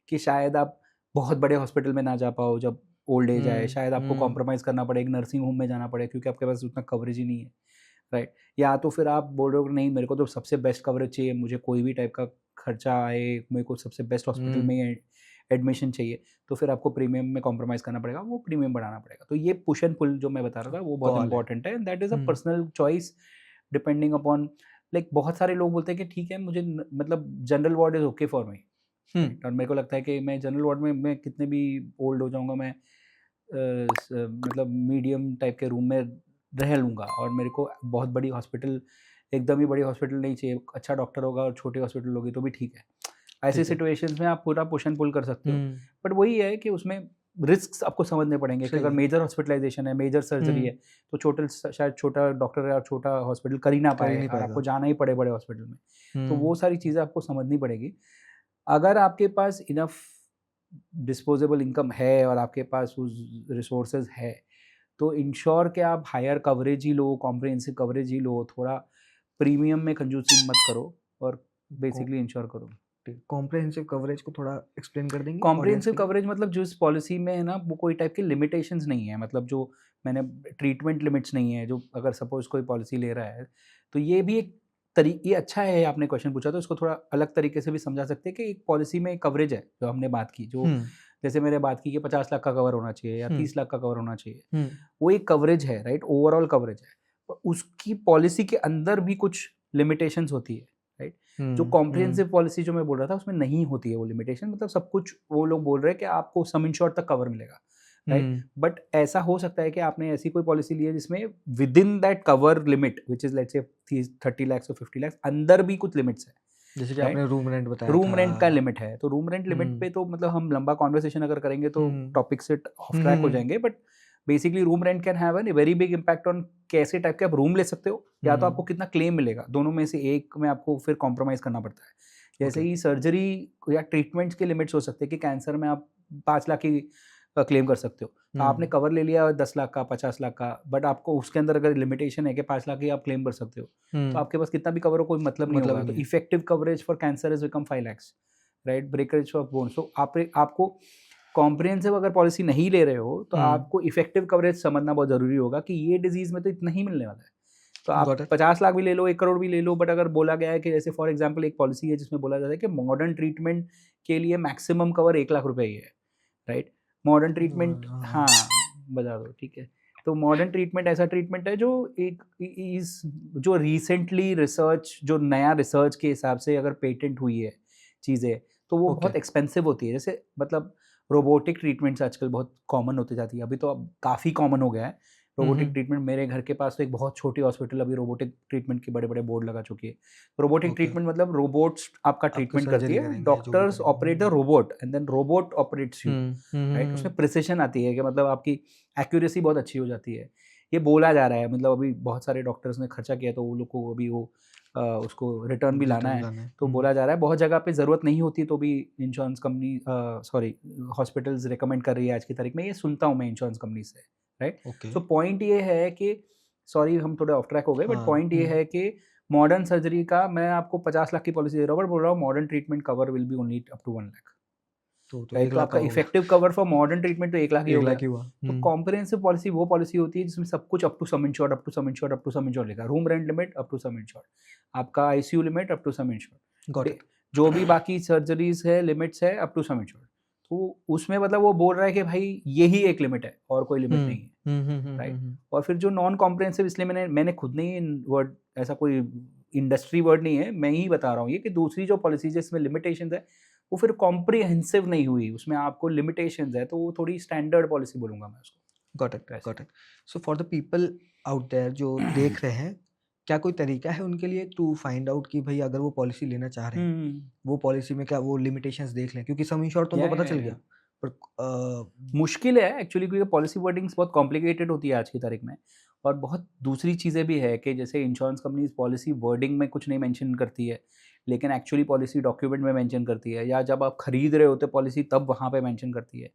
कि शायद आप बहुत बड़े हॉस्पिटल में ना जा पाओ जब ओल्ड एज आए, शायद आपको कॉम्प्रोमाइज़ करना पड़े, एक नर्सिंग होम में जाना पड़े क्योंकि आपके पास उतना कवरेज ही नहीं है, राइट। या तो फिर आप बोल रहे हो कि नहीं मेरे को तो सबसे बेस्ट कवरेज चाहिए, मुझे कोई भी टाइप का खर्चा आए, मेरे को सबसे बेस्ट हॉस्पिटल में एडमिशन चाहिए, तो फिर आपको प्रीमियम में कॉम्प्रोमाइज़ करना पड़ेगा, वो प्रीमियम बढ़ाना पड़ेगा। तो ये पुश एंड पुल जो मैं बता रहा था वो बहुत कॉल है। इंपॉर्टेंट है, and that is a personal choice depending upon, like बहुत सारे लोग बोलते हैं कि ठीक है मुझे मतलब general ward is okay for me, right. और मेरे को लगता है कि मैं जनरल वार्ड में मैं कितने भी ओल्ड हो जाऊँगा, मैं मतलब मीडियम टाइप के रूम में रह लूँगा, और मेरे को बहुत बड़ी हॉस्पिटल, एकदम ही बड़ी हॉस्पिटल नहीं चाहिए, अच्छा डॉक्टर होगा और छोटी हॉस्पिटल होगी तो भी ठीक है। ऐसी ठीक है। सिचुएशंस में आप पूरा पुश एंड पुल कर सकते हो, बट वही है कि उसमें रिस्क्स आपको समझने पड़ेंगे कि सही अगर है। मेजर हॉस्पिटलाइजेशन है, मेजर सर्जरी है, तो शायद छोटा डॉक्टर या छोटा हॉस्पिटल कर ही ना कर ही पाए नहीं और आपको पाएगा। जाना ही पड़े बड़े हॉस्पिटल में। तो वो सारी चीज़ें आपको समझनी पड़ेगी। अगर आपके पास इनफ डिस्पोजेबल इनकम है और आपके पास उस रिसोर्सेज है, तो इंश्योर कि आप हायर कवरेज ही लो, कॉम्प्रिहेंसिव कवरेज ही लो, थोड़ा प्रीमियम में कंजूसिंग मत करो, और बेसिकली इंश्योर करो। कॉम्प्रिहेंसिव कवरेज को थोड़ा एक्सप्लेन कर देंगे ऑडियंस कॉम्प्रिहेंसिव के लिए? कवरेज मतलब जो इस पॉलिसी में है ना, वो कोई टाइप की लिमिटेशंस नहीं है, मतलब जो मैंने ट्रीटमेंट लिमिट्स नहीं है, जो अगर सपोज कोई पॉलिसी ले रहा है तो ये भी एक ये अच्छा है, आपने क्वेश्चन पूछा तो इसको थोड़ा अलग तरीके से भी समझा सकते हैं कि एक पॉलिसी में एक कवरेज है जो हमने बात की, जो जैसे मैंने बात की कि 50 लाख का कवर होना चाहिए या 30 लाख का कवर होना चाहिए, वो एक कवरेज है, राइट, ओवरऑल कवरेज है। और उसकी पॉलिसी के अंदर भी कुछ लिमिटेशंस होती है, राइट। जो कॉम्प्रिहेंसिव पॉलिसी जो मैं बोल रहा था उसमें नहीं होती है वो लिमिटेशन, मतलब सब कुछ वो लोग बोल रहे हैं कि आपको सम इंश्योर्ड तक कवर मिलेगा, राइट। बट ऐसा हो सकता है कि आपने ऐसी कोई पॉलिसी ली है जिसमें with in that cover limit which is let's say 30 lakh और 50 लाख अंदर भी कुछ लिमिट्स है, जैसे कि राइट। आपने रूम रेंट बताया रूम था। रेंट का लिमिट है, तो रूम रेंट लिमिट पे तो मतलब हम लंबा कॉन्वर्सेशन अगर करेंगे तो टॉपिक से ऑफ ट्रैक हो जाएंगे, but basically room rent can have an very big impact on कैसे टाइप के आप रूम ले सकते हो, या तो आपको कितना क्लेम मिलेगा, दोनों में से एक में आपको फिर कॉम्प्रोमाइज़ करना पड़ता है। जैसे ही सर्जरी या ट्रीटमेंट्स के लिमिट्स हो सकते हैं कि कैंसर में आप 5 लाख की क्लेम कर सकते हो, तो आपने कवर ले लिया 10 लाख का, 50 लाख का, बट आपको उसके अंदर अगर लिमिटेशन है कि 5 लाख ही आप क्लेम कर सकते हो, तो आपके पास कितना भी कवर हो कोई मतलब नहीं मतलब होगा। ही तो नहीं है। Effective coverage for cancer is become 5 lakhs, right, breakage of bone. So आपको कॉम्प्रिहेंसिव अगर पॉलिसी नहीं ले रहे हो तो आपको इफेक्टिव कवरेज समझना बहुत ज़रूरी होगा कि ये डिजीज़ में तो इतना ही मिलने वाला है। तो आप गॉट इट। 50 लाख भी ले लो, 1 करोड़ भी ले लो, बट अगर बोला गया है कि जैसे फॉर एग्जांपल एक पॉलिसी है जिसमें बोला जाता है कि मॉडर्न ट्रीटमेंट के लिए मैक्सिमम कवर 1 लाख रुपए ही है, राइट। मॉडर्न ट्रीटमेंट, हाँ, बता दो, ठीक है। तो मॉडर्न ट्रीटमेंट ऐसा ट्रीटमेंट है जो एक इस जो रिसेंटली रिसर्च, जो नया रिसर्च के हिसाब से अगर पेटेंट हुई है चीज़ें, तो वो ओके। बहुत एक्सपेंसिव होती है। जैसे मतलब रोबोटिक ट्रीटमेंट्स आजकल बहुत कॉमन होती जाती है, अभी तो अब काफ़ी कॉमन हो गया है रोबोटिक ट्रीटमेंट। मेरे घर के पास तो एक बहुत छोटी हॉस्पिटल अभी रोबोटिक ट्रीटमेंट के बड़े-बड़े बोर्ड लगा चुकी है। Robotic okay. ट्रीटमेंट मतलब रोबोट्स आपका आपकी ट्रीटमेंट करती सर्जरी है, करेंगे जो भी डॉक्टर्स ऑपरेट द करेंगे। Robot and then robot operates you, right. उसमें प्रिसिशन आती है कि मतलब आपकी एक्यूरेसी बहुत अच्छी हो जाती है। ये बोला जा रहा है, मतलब अभी बहुत सारे डॉक्टर्स ने खर्चा किया तो वो लोग को अभी वो उसको रिटर्न भी लाना है, तो बोला जा रहा है बहुत जगह पे ज़रूरत नहीं होती तो भी insurance company sorry hospitals recommend कर रही है आज की तारीख में, ये सुनता हूँ मैं इंश्योरेंस कंपनी से, राइट। ओके। सो पॉइंट ये है कि सॉरी हम थोड़े ऑफ ट्रैक हो गए, बट हाँ, पॉइंट ये है कि मॉडर्न सर्जरी का मैं आपको 50 लाख की पॉलिसी दे रहा हूँ, बट बोल रहा हूँ modern treatment cover will be only up to 1 lakh, तो राइट। 1 तो लाख आपका का होगा। Effective cover for modern treatment तो 1 लाख ही 1 हो गया। लाख ही हुआ। तो कॉम्प्रिहेंसिव पॉलिसी वो पॉलिसी होती है जिसमें सब कुछ up to sum insured, up to sum insured, up to sum insured लिखा है। Room rent limit up to sum insured, आपका ICU limit up to sum insured, got it. जो भी बाकी सर्जरीज है लिमिट्स है अप टू सम इंश्योर्ड। तो उसमें मतलब वो बोल रहा है कि भाई यही एक लिमिट है और कोई लिमिट नहीं है, राइट। और फिर जो नॉन कॉम्प्रिहेंसिव, इसलिए मैंने खुद नहीं वर्ड, ऐसा कोई इंडस्ट्री वर्ड नहीं है, मैं ही बता रहा हूँ ये कि दूसरी जो पॉलिसीज है इसमें लिमिटेशंस है, वो फिर कॉम्प्रिहेंसिव नहीं हुई, उसमें आपको लिमिटेशंस है, तो वो थोड़ी स्टैंडर्ड पॉलिसी बोलूंगा मैं उसको। Got it, got it. So for the people out there जो देख रहे हैं, क्या कोई तरीका है उनके लिए टू फाइंड आउट कि भाई अगर वो पॉलिसी लेना चाह रहे हैं, वो पॉलिसी में क्या वो लिमिटेशंस देख लें? क्योंकि सम इंश्योर्ड तो उनको पता चल गया, पर मुश्किल है एक्चुअली, क्योंकि पॉलिसी वर्डिंग्स बहुत कॉम्प्लिकेटेड होती है आज की तारीख में, और बहुत दूसरी चीज़ें भी है कि जैसे इंश्योरेंस कंपनीज पॉलिसी वर्डिंग में कुछ नहीं मेंशन करती है, लेकिन एक्चुअली पॉलिसी डॉक्यूमेंट में मेंशन करती है, या जब आप खरीद रहे होते पॉलिसी तब वहाँ पे मेंशन करती है।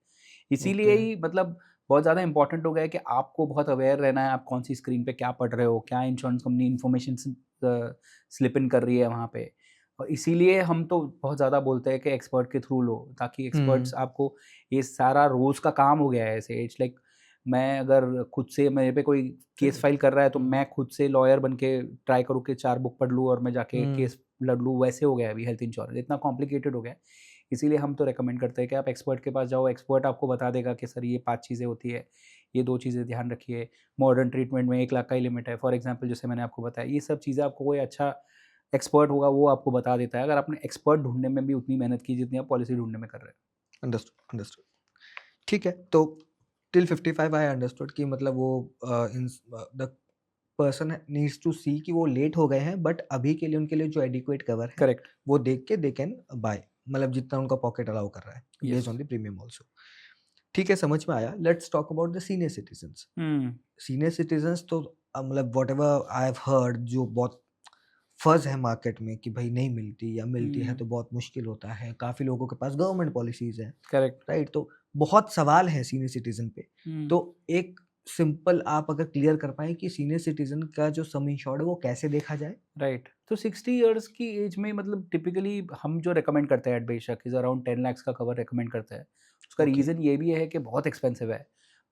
इसीलिए ओके। ही मतलब बहुत ज़्यादा इंपॉर्टेंट हो गया है कि आपको बहुत अवेयर रहना है, आप कौन सी स्क्रीन पे क्या पढ़ रहे हो, क्या insurance company information slip in कर रही है वहाँ पे। और इसीलिए हम तो बहुत ज़्यादा बोलते हैं कि एक्सपर्ट के थ्रू लो, ताकि एक्सपर्ट्स आपको, ये सारा रोज़ का काम हो गया है ऐसे। इट्स लाइक मैं अगर खुद से मेरे पे कोई केस फाइल कर रहा है तो मैं खुद से लॉयर बन के ट्राई करूँ कि 4 बुक पढ़ लूँ और मैं जाके केस लड़ लूँ, वैसे हो गया है अभी हेल्थ इंश्योरेंस, इतना कॉम्प्लिकेटेड हो गया है। इसीलिए हम तो रेकमेंड करते हैं कि आप एक्सपर्ट के पास जाओ, एक्सपर्ट आपको बता देगा कि सर ये 5 चीज़ें होती है, ये 2 चीज़ें ध्यान रखिए, मॉडर्न ट्रीटमेंट में 1 लाख का ही लिमिट है फॉर एग्जांपल, जैसे मैंने आपको बताया। ये सब चीज़ें आपको कोई अच्छा एक्सपर्ट होगा वो आपको बता देता है, अगर आपने एक्सपर्ट ढूँढने में भी उतनी मेहनत की जितनी आप पॉलिसी ढूँढने में कर रहे हैं। Understood, understood. ठीक है, तो टिल 55 आई अंडरस्टूड कि मतलब वो द पर्सन नीड्स टू सी कि वो लेट हो गए हैं, बट अभी के लिए उनके लिए जो एडिक्वेट कवर है करेक्ट। वो देख के दे कैन बाय, मतलब जितना उनका पॉकेट अलाउ कर रहा है, Yes. Based on the premium also. ठीक है, समझ में आया। Let's talk about the senior citizens. Senior citizens तो मतलब व्हाटएवर आई हैव हर्ड, जो बहुत फज़ है मार्केट में कि भाई नहीं मिलती, या मिलती है तो बहुत मुश्किल होता है, काफ़ी लोगों के पास गवर्नमेंट पॉलिसीज़ हैं, करेक्ट। राइट? तो बहुत सवाल हैं सीनियर सिटीज़न पे। तो एक सिंपल आप अगर क्लियर कर पाएँ कि सीनियर सिटीज़न का जो सम इंश्योर्ड है वो कैसे देखा जाए? राइट। तो 60 इयर्स की एज में मतलब टिपिकली हम जो रिकमेंड करते हैं एट बेशक इज़ अराउंड 10 लाख का कवर रिकमेंड करते हैं। उसका ओके। रीज़न ये भी है कि बहुत एक्सपेंसिव है।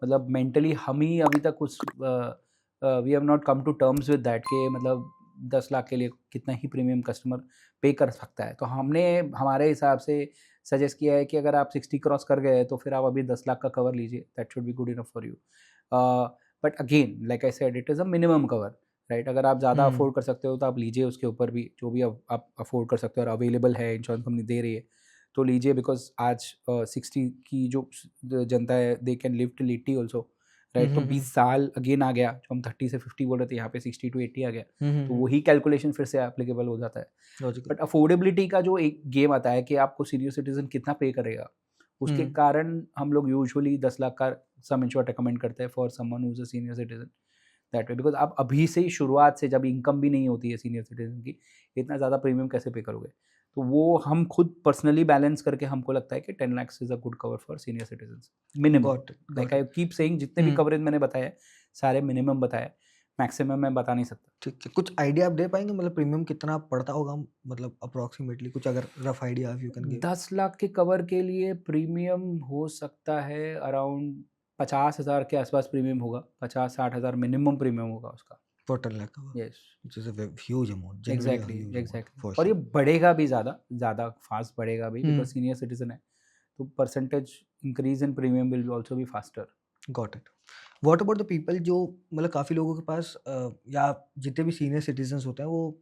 मतलब मेंटली हम ही अभी तक उस we have not come to terms with that कि मतलब 10 लाख के लिए कितना ही प्रीमियम कस्टमर पे कर सकता है। तो हमने हमारे हिसाब से सजेस्ट किया है कि अगर आप 60 क्रॉस कर गए तो फिर आप अभी 10 लाख का कवर लीजिए, that should be good enough for you. But again like I said it is a minimum cover, right. अगर आप ज़्यादा अफोर्ड कर सकते हो तो आप लीजिए, उसके ऊपर भी जो भी आप अफोर्ड कर सकते हो और अवेलेबल है, इंश्योरेंस कंपनी दे रही है तो लीजिए। बिकॉज आज 60 की जो जनता है they can live till 80 also, right. तो 20 साल अगेन आ गया, जो हम 30 से 50 बोल रहे थे यहाँ पे 60 to 80 आ गया, तो वही कैलकुलेशन फिर से एप्लीकेबल हो जाता है। लॉजिकल। बट अफोर्डेबिलिटी का जो एक गेम आता है कि आपको सीनियर सिटीजन कितना पे करेगा, उसके कारण हम लोग यूजुअली 10 लाख का सम इंश्योर्ड रिकमेंड करते हैं for someone who is a senior citizen, that way. Because आप अभी से ही शुरुआत से, जब इनकम भी नहीं होती है सीनियर सिटीजन की, इतना ज़्यादा प्रीमियम कैसे पे करोगे? तो वो हम खुद पर्सनली बैलेंस करके हमको लगता है कि 10 lakh is a good cover for senior citizens minimum. Got it, like got I it. Keep saying, जितने भी कवरेज मैंने बताए सारे मिनिमम बताए, मैक्सिमम मैं बता नहीं सकता। ठीक है, कुछ आइडिया आप दे पाएँगे मतलब प्रीमियम कितना पड़ता होगा, मतलब अप्रॉक्सिमेटली कुछ अगर rough idea if you can give? 10 lakh के कवर के लिए प्रीमियम हो सकता है अराउंड 50,000 के आसपास प्रीमियम होगा, 50-60 हज़ार मिनिमम प्रीमियम होगा उसका। For 10 lakh cover, yes, which is a huge amount, genuinely a exactly huge amount exactly. For और ये श्योर। बढ़ेगा भी ज़्यादा ज़्यादा फास्ट बढ़ेगा भी, बिकॉज सीनियर सिटीजन है, तो percentage increase in premium will also be faster. Got it. What about the people जो मतलब काफ़ी लोगों के पास या जितने भी सीनियर सिटीजन्स होते हैं वो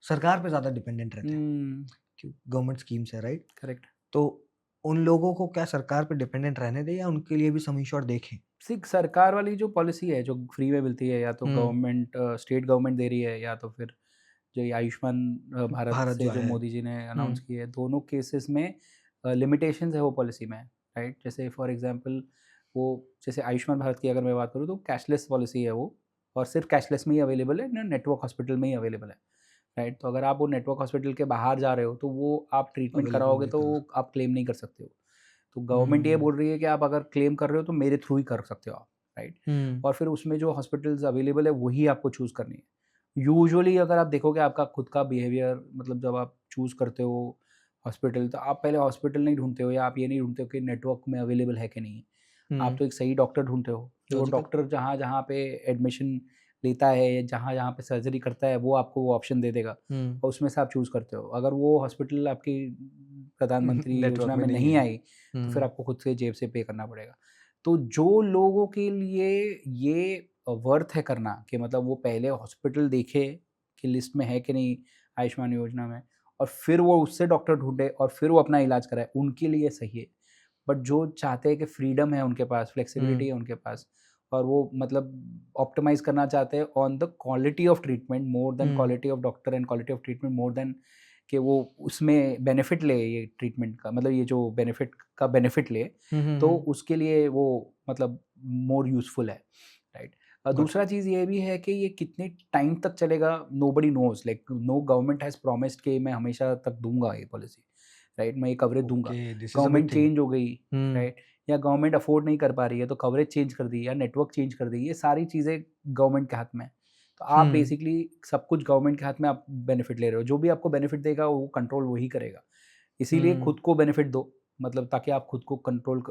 सरकार पे ज़्यादा डिपेंडेंट रहते हैं, क्यों गवर्नमेंट स्कीम्स है, राइट? करेक्ट। तो उन लोगों को क्या सरकार पे डिपेंडेंट रहने दें या उनके लिए भी सम इंश्योर्ड देखें? सिर्फ सरकार वाली जो पॉलिसी है जो फ्री में मिलती है, या तो हुँ। गवर्नमेंट स्टेट गवर्नमेंट दे रही है, या तो फिर जो ये आयुष्मान भारत भारत से जो जो है। मोदी जी ने हुँ। अनाउंस की है, दोनों केसेस में लिमिटेशंस है वो पॉलिसी में, राइट। जैसे फॉर एग्जांपल वो, जैसे आयुष्मान भारत की अगर मैं बात करूँ तो कैशलेस पॉलिसी है वो, और सिर्फ कैशलेस में ही अवेलेबल है, नेटवर्क हॉस्पिटल में ही अवेलेबल है, राइट। तो अगर आप वो नेटवर्क हॉस्पिटल के बाहर जा रहे हो तो वो आप ट्रीटमेंट अवेलेबल कराओगे नहीं तो करा। आप क्लेम नहीं कर सकते हो। तो गवर्नमेंट ये बोल रही है कि आप अगर क्लेम कर रहे हो तो मेरे थ्रू ही कर सकते हो आप, राइट। हुँ, और फिर उसमें जो हॉस्पिटल्स अवेलेबल है वही आपको चूज़ करनी है। यूजुअली अगर आप देखोगे आपका खुद का बिहेवियर, मतलब जब आप चूज़ करते हो हॉस्पिटल, तो आप पहले हॉस्पिटल नहीं ढूँढते हो या आप ये नहीं ढूँढते हो कि नेटवर्क में अवेलेबल है कि नहीं। आप हुँ, तो एक सही डॉक्टर ढूँढते हो। फिर वो लॉजिकल। डॉक्टर जहाँ-जहाँ पे एडमिशन लेता है, जहाँ-जहाँ पे सर्जरी करता है, वो आपको वो ऑप्शन दे देगा हुँ, और उसमें से आप चूज़ करते हो। अगर वो हॉस्पिटल आपकी प्रधानमंत्री नेटवर्क योजना में में नहीं नहीं है। आई, तो फिर हुँ, आपको खुद से जेब से पे करना पड़ेगा। तो जो लोगों के लिए ये वर्थ है करना कि मतलब वो पहले हॉस्पिटल देखे कि लिस्ट में है कि नहीं आयुष्मान योजना में, और फिर वो उससे डॉक्टर ढूँढे और फिर वो अपना इलाज कराए, उनके लिए सही है। बट जो चाहते हैं कि फ्रीडम है उनके पास, फ्लेक्सिबिलिटी हुँ, है उनके पास, और वो मतलब ऑप्टिमाइज़ करना चाहते हैं on the quality of treatment more than hmm, quality of doctor and quality of treatment more than कि वो उसमें बेनिफिट ले, ये ट्रीटमेंट का मतलब ये जो बेनिफिट ले, हुँ, हुँ, तो हुँ, उसके लिए वो मतलब मोर यूज़फुल है, राइट। Got it. दूसरा चीज़ ये भी है कि ये कितने टाइम तक चलेगा, nobody knows, like no government has promised कि मैं हमेशा तक दूँगा ये पॉलिसी, राइट, मैं ये कवरेज दूँगा। Okay, this is a big government thing. Change हो गई, हुँ, राइट, या गवर्नमेंट अफ़ोर्ड नहीं कर पा रही है तो कवरेज चेंज कर दी या नेटवर्क चेंज कर दी, ये सारी चीज़ें गवर्नमेंट के हाथ में है। तो आप हुँ, बेसिकली सब कुछ गवर्नमेंट के हाथ में आप बेनिफिट ले रहे हो, जो भी आपको बेनिफिट देगा वो कंट्रोल वही करेगा। इसीलिए हुँ, खुद को बेनिफिट दो, मतलब ताकि आप खुद को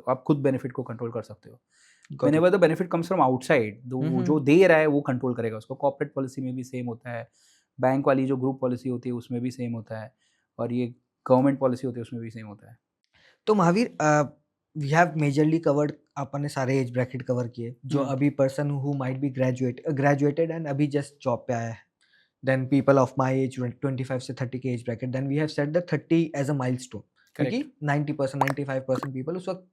आप खुद बेनिफिट को कंट्रोल कर सकते हो। Got it. Whenever the benefit comes from outside, तो हुँ, वो जो हुँ, दे रहा है वो कंट्रोल करेगा उसको। कॉर्पोरेट पॉलिसी में भी सेम होता है, बैंक वाली जो ग्रुप पॉलिसी होती है उसमें भी सेम होता है, और ये गवर्नमेंट पॉलिसी होती है उसमें भी सेम होता है। तो Mahavir we have majorly covered अपन ने सारे एज ब्रैकेट कवर किए जो हुँ, अभी person who might be graduated and अभी जस्ट जॉब पे आया है then people of my age 25 से 30 के age bracket then we have set the 30 age a milestone क्योंकि करेक्ट, 90% 95% पीपल उस वक्त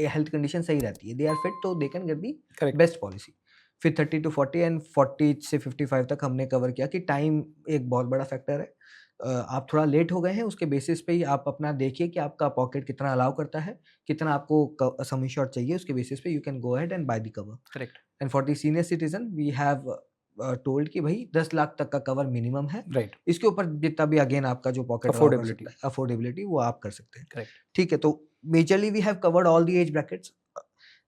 हेल्थ कंडीशन सही रहती है दे आर फिट तो they can get the correct. Best policy फिर 30 टू 40 एंड 40 से 55 तक हमने कवर किया कि टाइम एक बहुत बड़ा फैक्टर है आप थोड़ा लेट हो गए हैं उसके बेसिस पे ही आप अपना देखिए कि आपका पॉकेट कितना अलाउ करता है कितना आपको सम इंश्योर्ड चाहिए उसके बेसिस पे you can go ahead and buy the cover correct, and for the senior citizen we have told कि भाई 10 लाख तक का कवर मिनिमम है राइट, इसके ऊपर जितना भी अगेन आपका जो पॉकेट अलाउ कर अफोर्डेबिलिटी, सकता है अफोर्डेबिलिटी वो आप कर सकते हैं करेक्ट। ठीक है तो majorly we have covered all the age brackets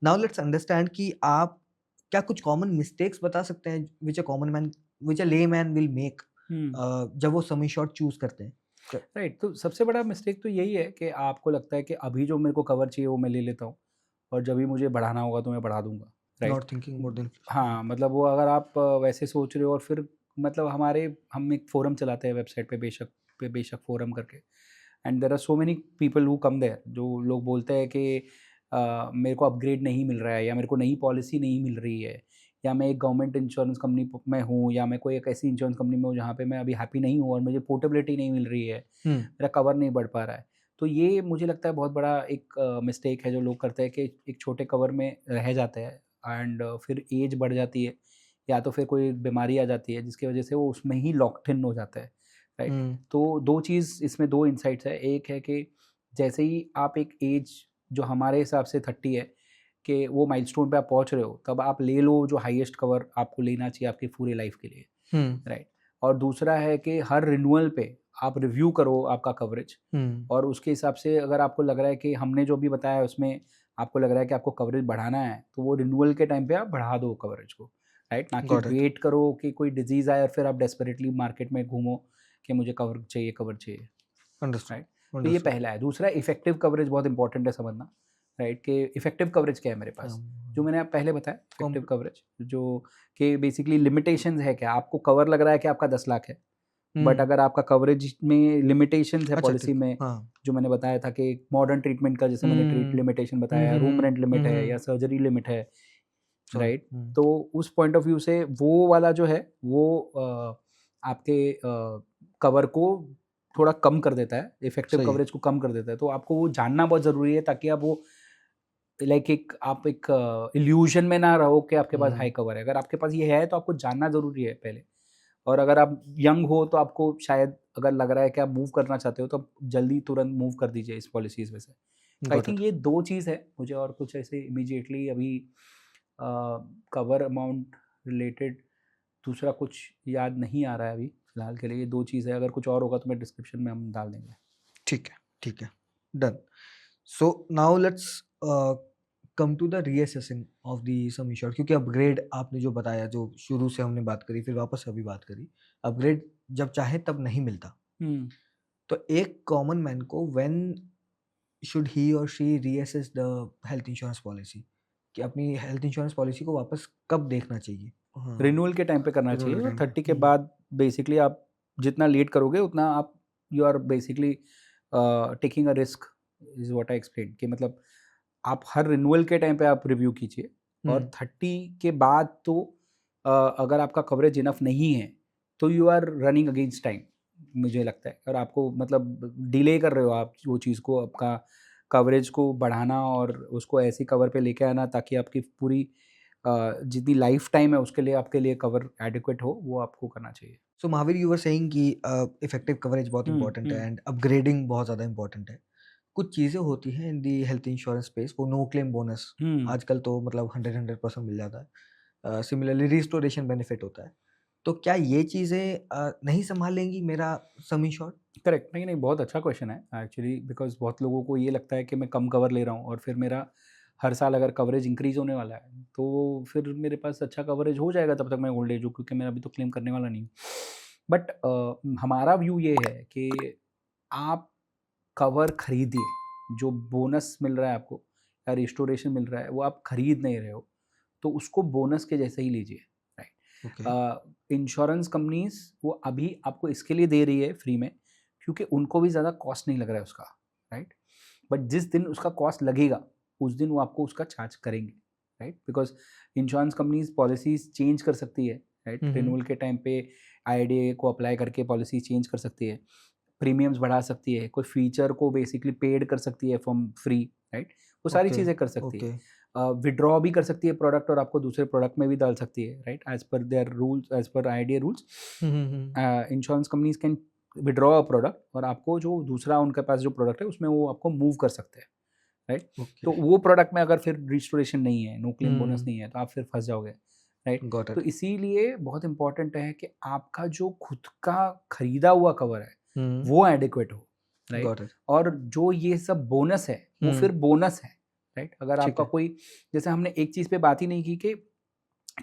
now let's understand कि आप क्या कुछ कॉमन मिस्टेक्स बता सकते हैं विच अ ले मैन विल मेक हुँ, जब वो सम इंश्योर्ड चूज करते हैं राइट। तो सबसे बड़ा मिस्टेक तो यही है कि आपको लगता है कि अभी जो मेरे को कवर चाहिए वो मैं ले लेता हूँ, और जब भी मुझे बढ़ाना होगा तो मैं बढ़ा दूँगा, right. Not thinking more than हाँ, मतलब वो अगर आप वैसे सोच रहे हो, और फिर मतलब हम एक फ़ोरम चलाते हैं वेबसाइट पे बेशक फ़ोरम करके, and there are so many people who come there, जो लोग बोलते हैं कि मेरे को अपग्रेड नहीं मिल रहा है, या मेरे को नई पॉलिसी नहीं मिल रही है, या मैं एक गवर्नमेंट इंश्योरेंस कंपनी में हूँ, या मैं कोई एक ऐसी इंश्योरेंस कंपनी में हूँ जहाँ पे मैं अभी हैप्पी नहीं हूँ और मुझे पोर्टेबिलिटी नहीं मिल रही है, मेरा कवर नहीं बढ़ पा रहा है। तो ये मुझे लगता है बहुत बड़ा एक मिस्टेक है जो लोग करते हैं कि एक छोटे कवर में रह जाते हैं, एंड फिर एज बढ़ जाती है, या तो फिर कोई बीमारी आ जाती है जिसकी वजह से वो उसमें ही लॉक्ड इन हो जाता है, राइट। तो 2 चीज़ इसमें 2 इनसाइट्स है। एक है कि जैसे ही आप एक एज जो हमारे हिसाब से 30 है, कि वो माइलस्टोन पे आप पहुँच रहे हो, तब आप ले लो जो हाईएस्ट कवर आपको लेना चाहिए आपकी पूरी लाइफ के लिए, राइट। और दूसरा है कि हर रिन्यूअल पे आप रिव्यू करो आपका कवरेज, और उसके हिसाब से अगर आपको लग रहा है कि हमने जो भी बताया उसमें आपको लग रहा है कि आपको कवरेज बढ़ाना है, तो वो रिन्यूअल के टाइम पे आप बढ़ा दो कवरेज को, राइट। ना कि गॉट इट वेट करो कि कोई डिज़ीज़ आए और फिर आप डेस्परेटली मार्केट में घूमो कि मुझे कवर चाहिए, अंडरस्टूड राइट। तो ये अंडरस्टूड पहला है। दूसरा इफ़ेक्टिव कवरेज बहुत इंपॉर्टेंट है समझना, राइट, कि इफ़ेक्टिव कवरेज क्या है मेरे पास? जो मैंने आप पहले बताया इफ़ेक्टिव कवरेज, जो कि बेसिकली लिमिटेशंस है क्या? आपको कवर लग रहा है कि आपका 10 लाख है, बट अगर आपका कवरेज में लिमिटेशंस है अच्छा पॉलिसी ठीक में, हाँ जो मैंने बताया था कि मॉडर्न ट्रीटमेंट का जैसे मैंने ट्रीट हुँ, लिमिटेशन हुँ, बताया, हुँ, रूम रेंट हुँ, लिमिट है या हुँ, सर्जरी लिमिट है, सॉरी राइट। तो उस पॉइंट ऑफ व्यू से वो वाला जो है वो आपके कवर को थोड़ा कम कर देता है, इफ़ेक्टिव सही है। कवरेज को कम कर देता है। तो आपको वो जानना बहुत ज़रूरी है ताकि आप वो लाइक आप एक इल्यूज़न में ना रहो कि आपके पास हुँ, हाई कवर है। अगर आपके पास ये है तो आपको जानना ज़रूरी है पहले। और अगर आप यंग हो तो आपको शायद अगर लग रहा है कि आप मूव करना चाहते हो तो आप जल्दी तुरंत मूव कर दीजिए इस पॉलिसीज़ में से। तो आई गॉट इट। थिंक ये 2 चीज़ है, मुझे और कुछ ऐसे इमीडिएटली अभी कवर अमाउंट रिलेटेड दूसरा कुछ याद नहीं आ रहा है अभी फिलहाल के लिए, ये 2 चीज़ है, अगर कुछ और होगा तो मैं डिस्क्रिप्शन में हम डाल देंगे। ठीक है, done. So now let's come to the reassessing of the sum insured, क्योंकि अपग्रेड आपने जो बताया, जो शुरू से हमने बात करी, फिर वापस अभी बात करी, अपग्रेड जब चाहे तब नहीं मिलता। तो एक कॉमन मैन को व्हेन शुड ही और she reassess the health insurance policy, कि अपनी हेल्थ इंश्योरेंस पॉलिसी को वापस कब देखना चाहिए? हाँ, रिन्यूअल के टाइम पे करना renewal चाहिए, के और time पे। 30 के बाद बेसिकली आप जितना लेट करोगे उतना आप you are basically taking a risk, is what I explain, कि मतलब आप हर रिन्यूअल के टाइम पे आप रिव्यू कीजिए, और 30 के बाद तो अगर आपका कवरेज इनफ नहीं है तो you are running against time, मुझे लगता है, और आपको मतलब डिले कर रहे हो आप वो चीज़ को, आपका कवरेज को बढ़ाना और उसको ऐसी कवर पे लेके आना ताकि आपकी पूरी जितनी लाइफ टाइम है उसके लिए आपके लिए कवर एडिक्वेट हो, वो आपको करना चाहिए। सो महावीर, यू वर सेइंग कि इफेक्टिव कवरेज बहुत इंपॉर्टेंट है एंड अपग्रेडिंग बहुत ज़्यादा इंपॉर्टेंट है। कुछ चीज़ें होती हैं इन दी हेल्थ इंश्योरेंस स्पेस, वो नो क्लेम बोनस आजकल तो मतलब 100% मिल जाता है। सिमिलरली रिस्टोरेशन बेनिफिट होता है। तो क्या ये चीज़ें नहीं संभाल लेंगी मेरा सम इंश्योर्ड? करेक्ट, नहीं नहीं, बहुत अच्छा क्वेश्चन है एक्चुअली, बिकॉज बहुत लोगों को ये लगता है कि मैं कम कवर ले रहा हूँ और फिर मेरा हर साल अगर कवरेज इंक्रीज होने वाला है तो फिर मेरे पास अच्छा कवरेज हो जाएगा तब तक मैं ओल्ड एज हूँ, क्योंकि मैं अभी तो क्लेम करने वाला नहीं हूँ। बट हमारा व्यू ये है कि आप कवर खरीदिए, जो बोनस मिल रहा है आपको या रिस्टोरेशन मिल रहा है वो आप खरीद नहीं रहे हो, तो उसको बोनस के जैसे ही लीजिए, ओके, राइट। इंश्योरेंस कंपनीज वो अभी आपको इसके लिए दे रही है फ्री में, क्योंकि उनको भी ज़्यादा कॉस्ट नहीं लग रहा है उसका, राइट। बट जिस दिन उसका कॉस्ट लगेगा उस दिन वो आपको उसका चार्ज करेंगे, right, because insurance companies policies change कर सकती है, राइट। रिन्यूअल के टाइम पे आईडीए को अप्लाई करके पॉलिसी चेंज कर सकती है, प्रीमियम्स बढ़ा सकती है, कोई फीचर को बेसिकली पेड कर सकती है फ्रॉम फ्री, राइट, वो सारी ओके, चीज़ें कर सकती है। ओके। विड्रॉ भी कर सकती है प्रोडक्ट और आपको दूसरे प्रोडक्ट में भी डाल सकती है, right, as per their rules, as per IDA rules. Insurance companies can withdraw a product और आपको जो दूसरा उनके पास जो प्रोडक्ट है उसमें वो आपको मूव कर सकते हैं, राइट। तो ओके, वो प्रोडक्ट में अगर फिर रिस्टोरेशन नहीं है, नो क्लेम बोनस नहीं है, तो आप फिर फंस जाओगे, राइट। गॉट तो इट। इसीलिए बहुत इंपॉर्टेंट है कि आपका जो खुद का खरीदा हुआ कवर है वो एडिक्वेट हो, राइट। Got it. और जो ये सब बोनस है वो फिर बोनस है, राइट। अगर ठीक आपका है। कोई, जैसे हमने एक चीज़ पे बात ही नहीं की कि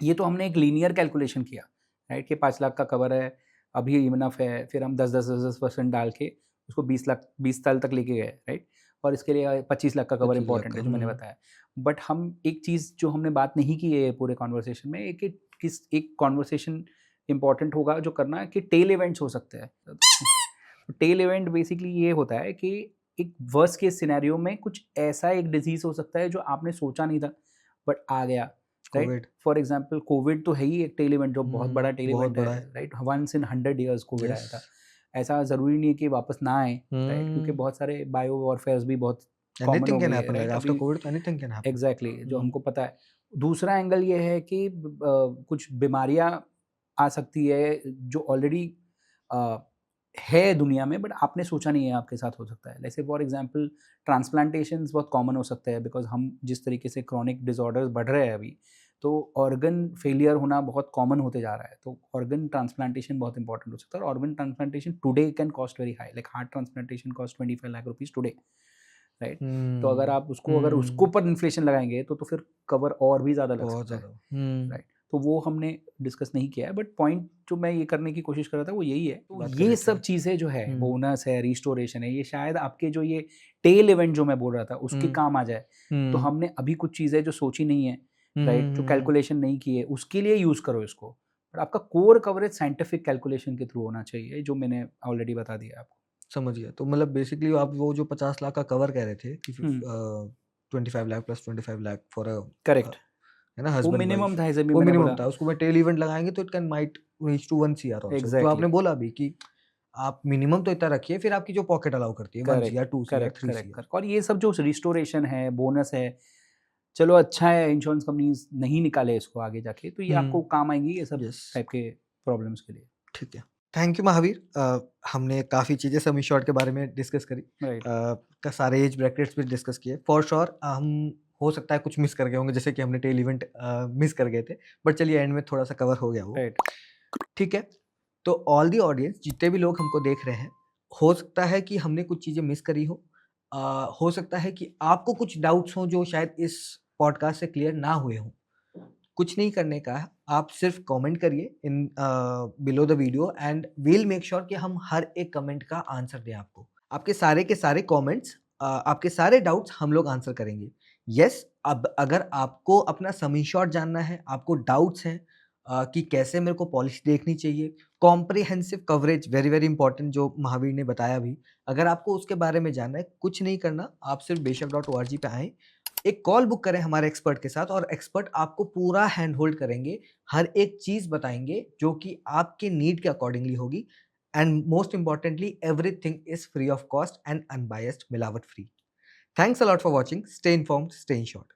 ये तो हमने एक लीनियर कैलकुलेशन किया, राइट, कि 5 लाख का कवर है, अभी इनफ है, फिर हम 10% डाल के उसको 20 साल तक लेके गए, राइट। और इसके लिए 25 लाख का कवर 25 लाख इंपॉर्टेंट का। है जो मैंने बताया। बट हम एक चीज़ जो हमने बात नहीं की है पूरे कॉन्वर्सेशन में, एक कॉन्वर्सेशन इंपॉर्टेंट होगा जो करना है, कि टेल इवेंट्स हो सकते हैं। टेल इवेंट बेसिकली ये होता है कि एक वर्स्ट केस सिनेरियो में कुछ ऐसा एक डिजीज हो सकता है जो आपने सोचा नहीं था बट आ गया, right. Covid. For example Covid तो है ही एक टेल इवेंट, जो बहुत बड़ा टेल बहुत इवेंट है, बड़ा है। Right. Once in 100 years covid आया यस। था। ऐसा ज़रूरी नहीं है कि वापस ना आए, राइट, क्योंकि बहुत सारे बायो वॉरफेयर्स भी बहुत कॉमन एनीथिंग हो कैन गई है, हैपन, लाइक राइट, आफ्टर अभी। कोविड तो एनीथिंग कैन हैपन। एग्जैक्टली जो हमको पता है। दूसरा एंगल ये है कि कुछ बीमारियां आ सकती है जो ऑलरेडी है दुनिया में, बट आपने सोचा नहीं है आपके साथ हो सकता है। जैसे फॉर एग्जांपल ट्रांसप्लांटेशंस बहुत कॉमन हो सकते हैं, बिकॉज हम जिस तरीके से क्रॉनिक डिसऑर्डर्स बढ़ रहे हैं अभी, तो ऑर्गन फेलियर होना बहुत कॉमन होते जा रहा है। तो ऑर्गन ट्रांसप्लांटेशन बहुत इंपॉर्टेंट हो सकता है, और organ transplantation today can cost very high, like heart transplantation cost 25 lakh rupees today, right. तो अगर आप उसको, अगर उसको पर इन्फ्लेशन लगाएंगे तो फिर कवर और भी ज़्यादा लग बहुत सकता है, ज़्यादा। राइट। तो वो हमने डिस्कस नहीं किया है, बट पॉइंट जो मैं ये करने की कोशिश कर रहा था वो यही है। तो बात कर ये रहे सब थे। चीज़ें जो है, बोनस है, रिस्टोरेशन है, ये शायद आपके जो ये टेल इवेंट जो मैं बोल रहा था उसके काम आ जाए। तो हमने अभी कुछ चीज़ें जो सोची नहीं है, राइट, जो कैलकुलेशन नहीं की है, उसके लिए यूज़ करो इसको। पर आपका कोर कवरेज साइंटिफिक कैलकुलेशन के थ्रू होना चाहिए, जो मैंने ऑलरेडी बता दिया आपको। समझ गया। तो मतलब बेसिकली आप वो जो 50 लाख का कवर कह रहे थे कि 25 lakh plus 25 lakh for correct, है ना, वो हस्बैंड वाइफ, मिनिमम था, जैसे भी वो मैंने मिनिमम बोला। था। उसको मैं टेल इवेंट लगाएंगे तो it can might reach to 1 CR also, जो आपने एग्जैक्टली, बोला अभी कि आप मिनिमम तो इतना रखिए, फिर आपकी जो पॉकेट अलाउ करती है 1 correct CR, 2 CR, correct 3 correct CR. Correct. और ये सब जो रिस्टोरेशन है, बोनस है, चलो अच्छा है इंश्योरेंस कंपनीज नहीं निकाले इसको आगे जाके, तो ये आपको काम आएंगी ये सब यस। टाइप के प्रॉब्लम्स के लिए, ठीक है। Thank you Mahavir. हमने काफ़ी चीज़ें सम एश्योर्ड के बारे में डिस्कस करी। राइट। का सारे एज ब्रैकेट्स भी डिस्कस किए। फॉर श्योर हम हो सकता है कुछ मिस कर गए होंगे, जैसे कि हमने टेल इवेंट मिस कर गए थे। बट चलिए एंड में थोड़ा-सा कवर हो गया वो। राइट। ठीक है? तो ऑल द ऑडियंस, जितने भी लोग हमको देख रहे हैं, हो सकता है कि हमने कुछ चीज़ें मिस करी हो। हो सकता है कि आपको कुछ डाउट्स हों जो शायद इस पॉडकास्ट से क्लियर ना हुए हों। कुछ नहीं करने का है, आप सिर्फ कमेंट करिए in below the video and we will make sure कि हम हर एक कमेंट का आंसर दें आपको। आपके सारे के सारे कमेंट्स, आपके सारे डाउट्स हम लोग आंसर करेंगे। यस, अब अगर आपको अपना सम इंश्योर्ड जानना है, आपको डाउट्स हैं कि कैसे मेरे को पॉलिसी देखनी चाहिए, comprehensive coverage very very important जो महावीर ने बताया भी, अगर आपको उसके बारे में जानना है, कुछ नहीं करना, आप सिर्फ बेशक.org पे आएँ, एक कॉल बुक करें हमारे एक्सपर्ट के साथ और एक्सपर्ट आपको पूरा हैंड होल्ड करेंगे, हर एक चीज़ बताएँगे जो कि आपके नीड के अकॉर्डिंगली होगी and most importantly everything is free of cost and unbiased, मिलावट free. Thanks a lot for watching, stay informed, stay insured.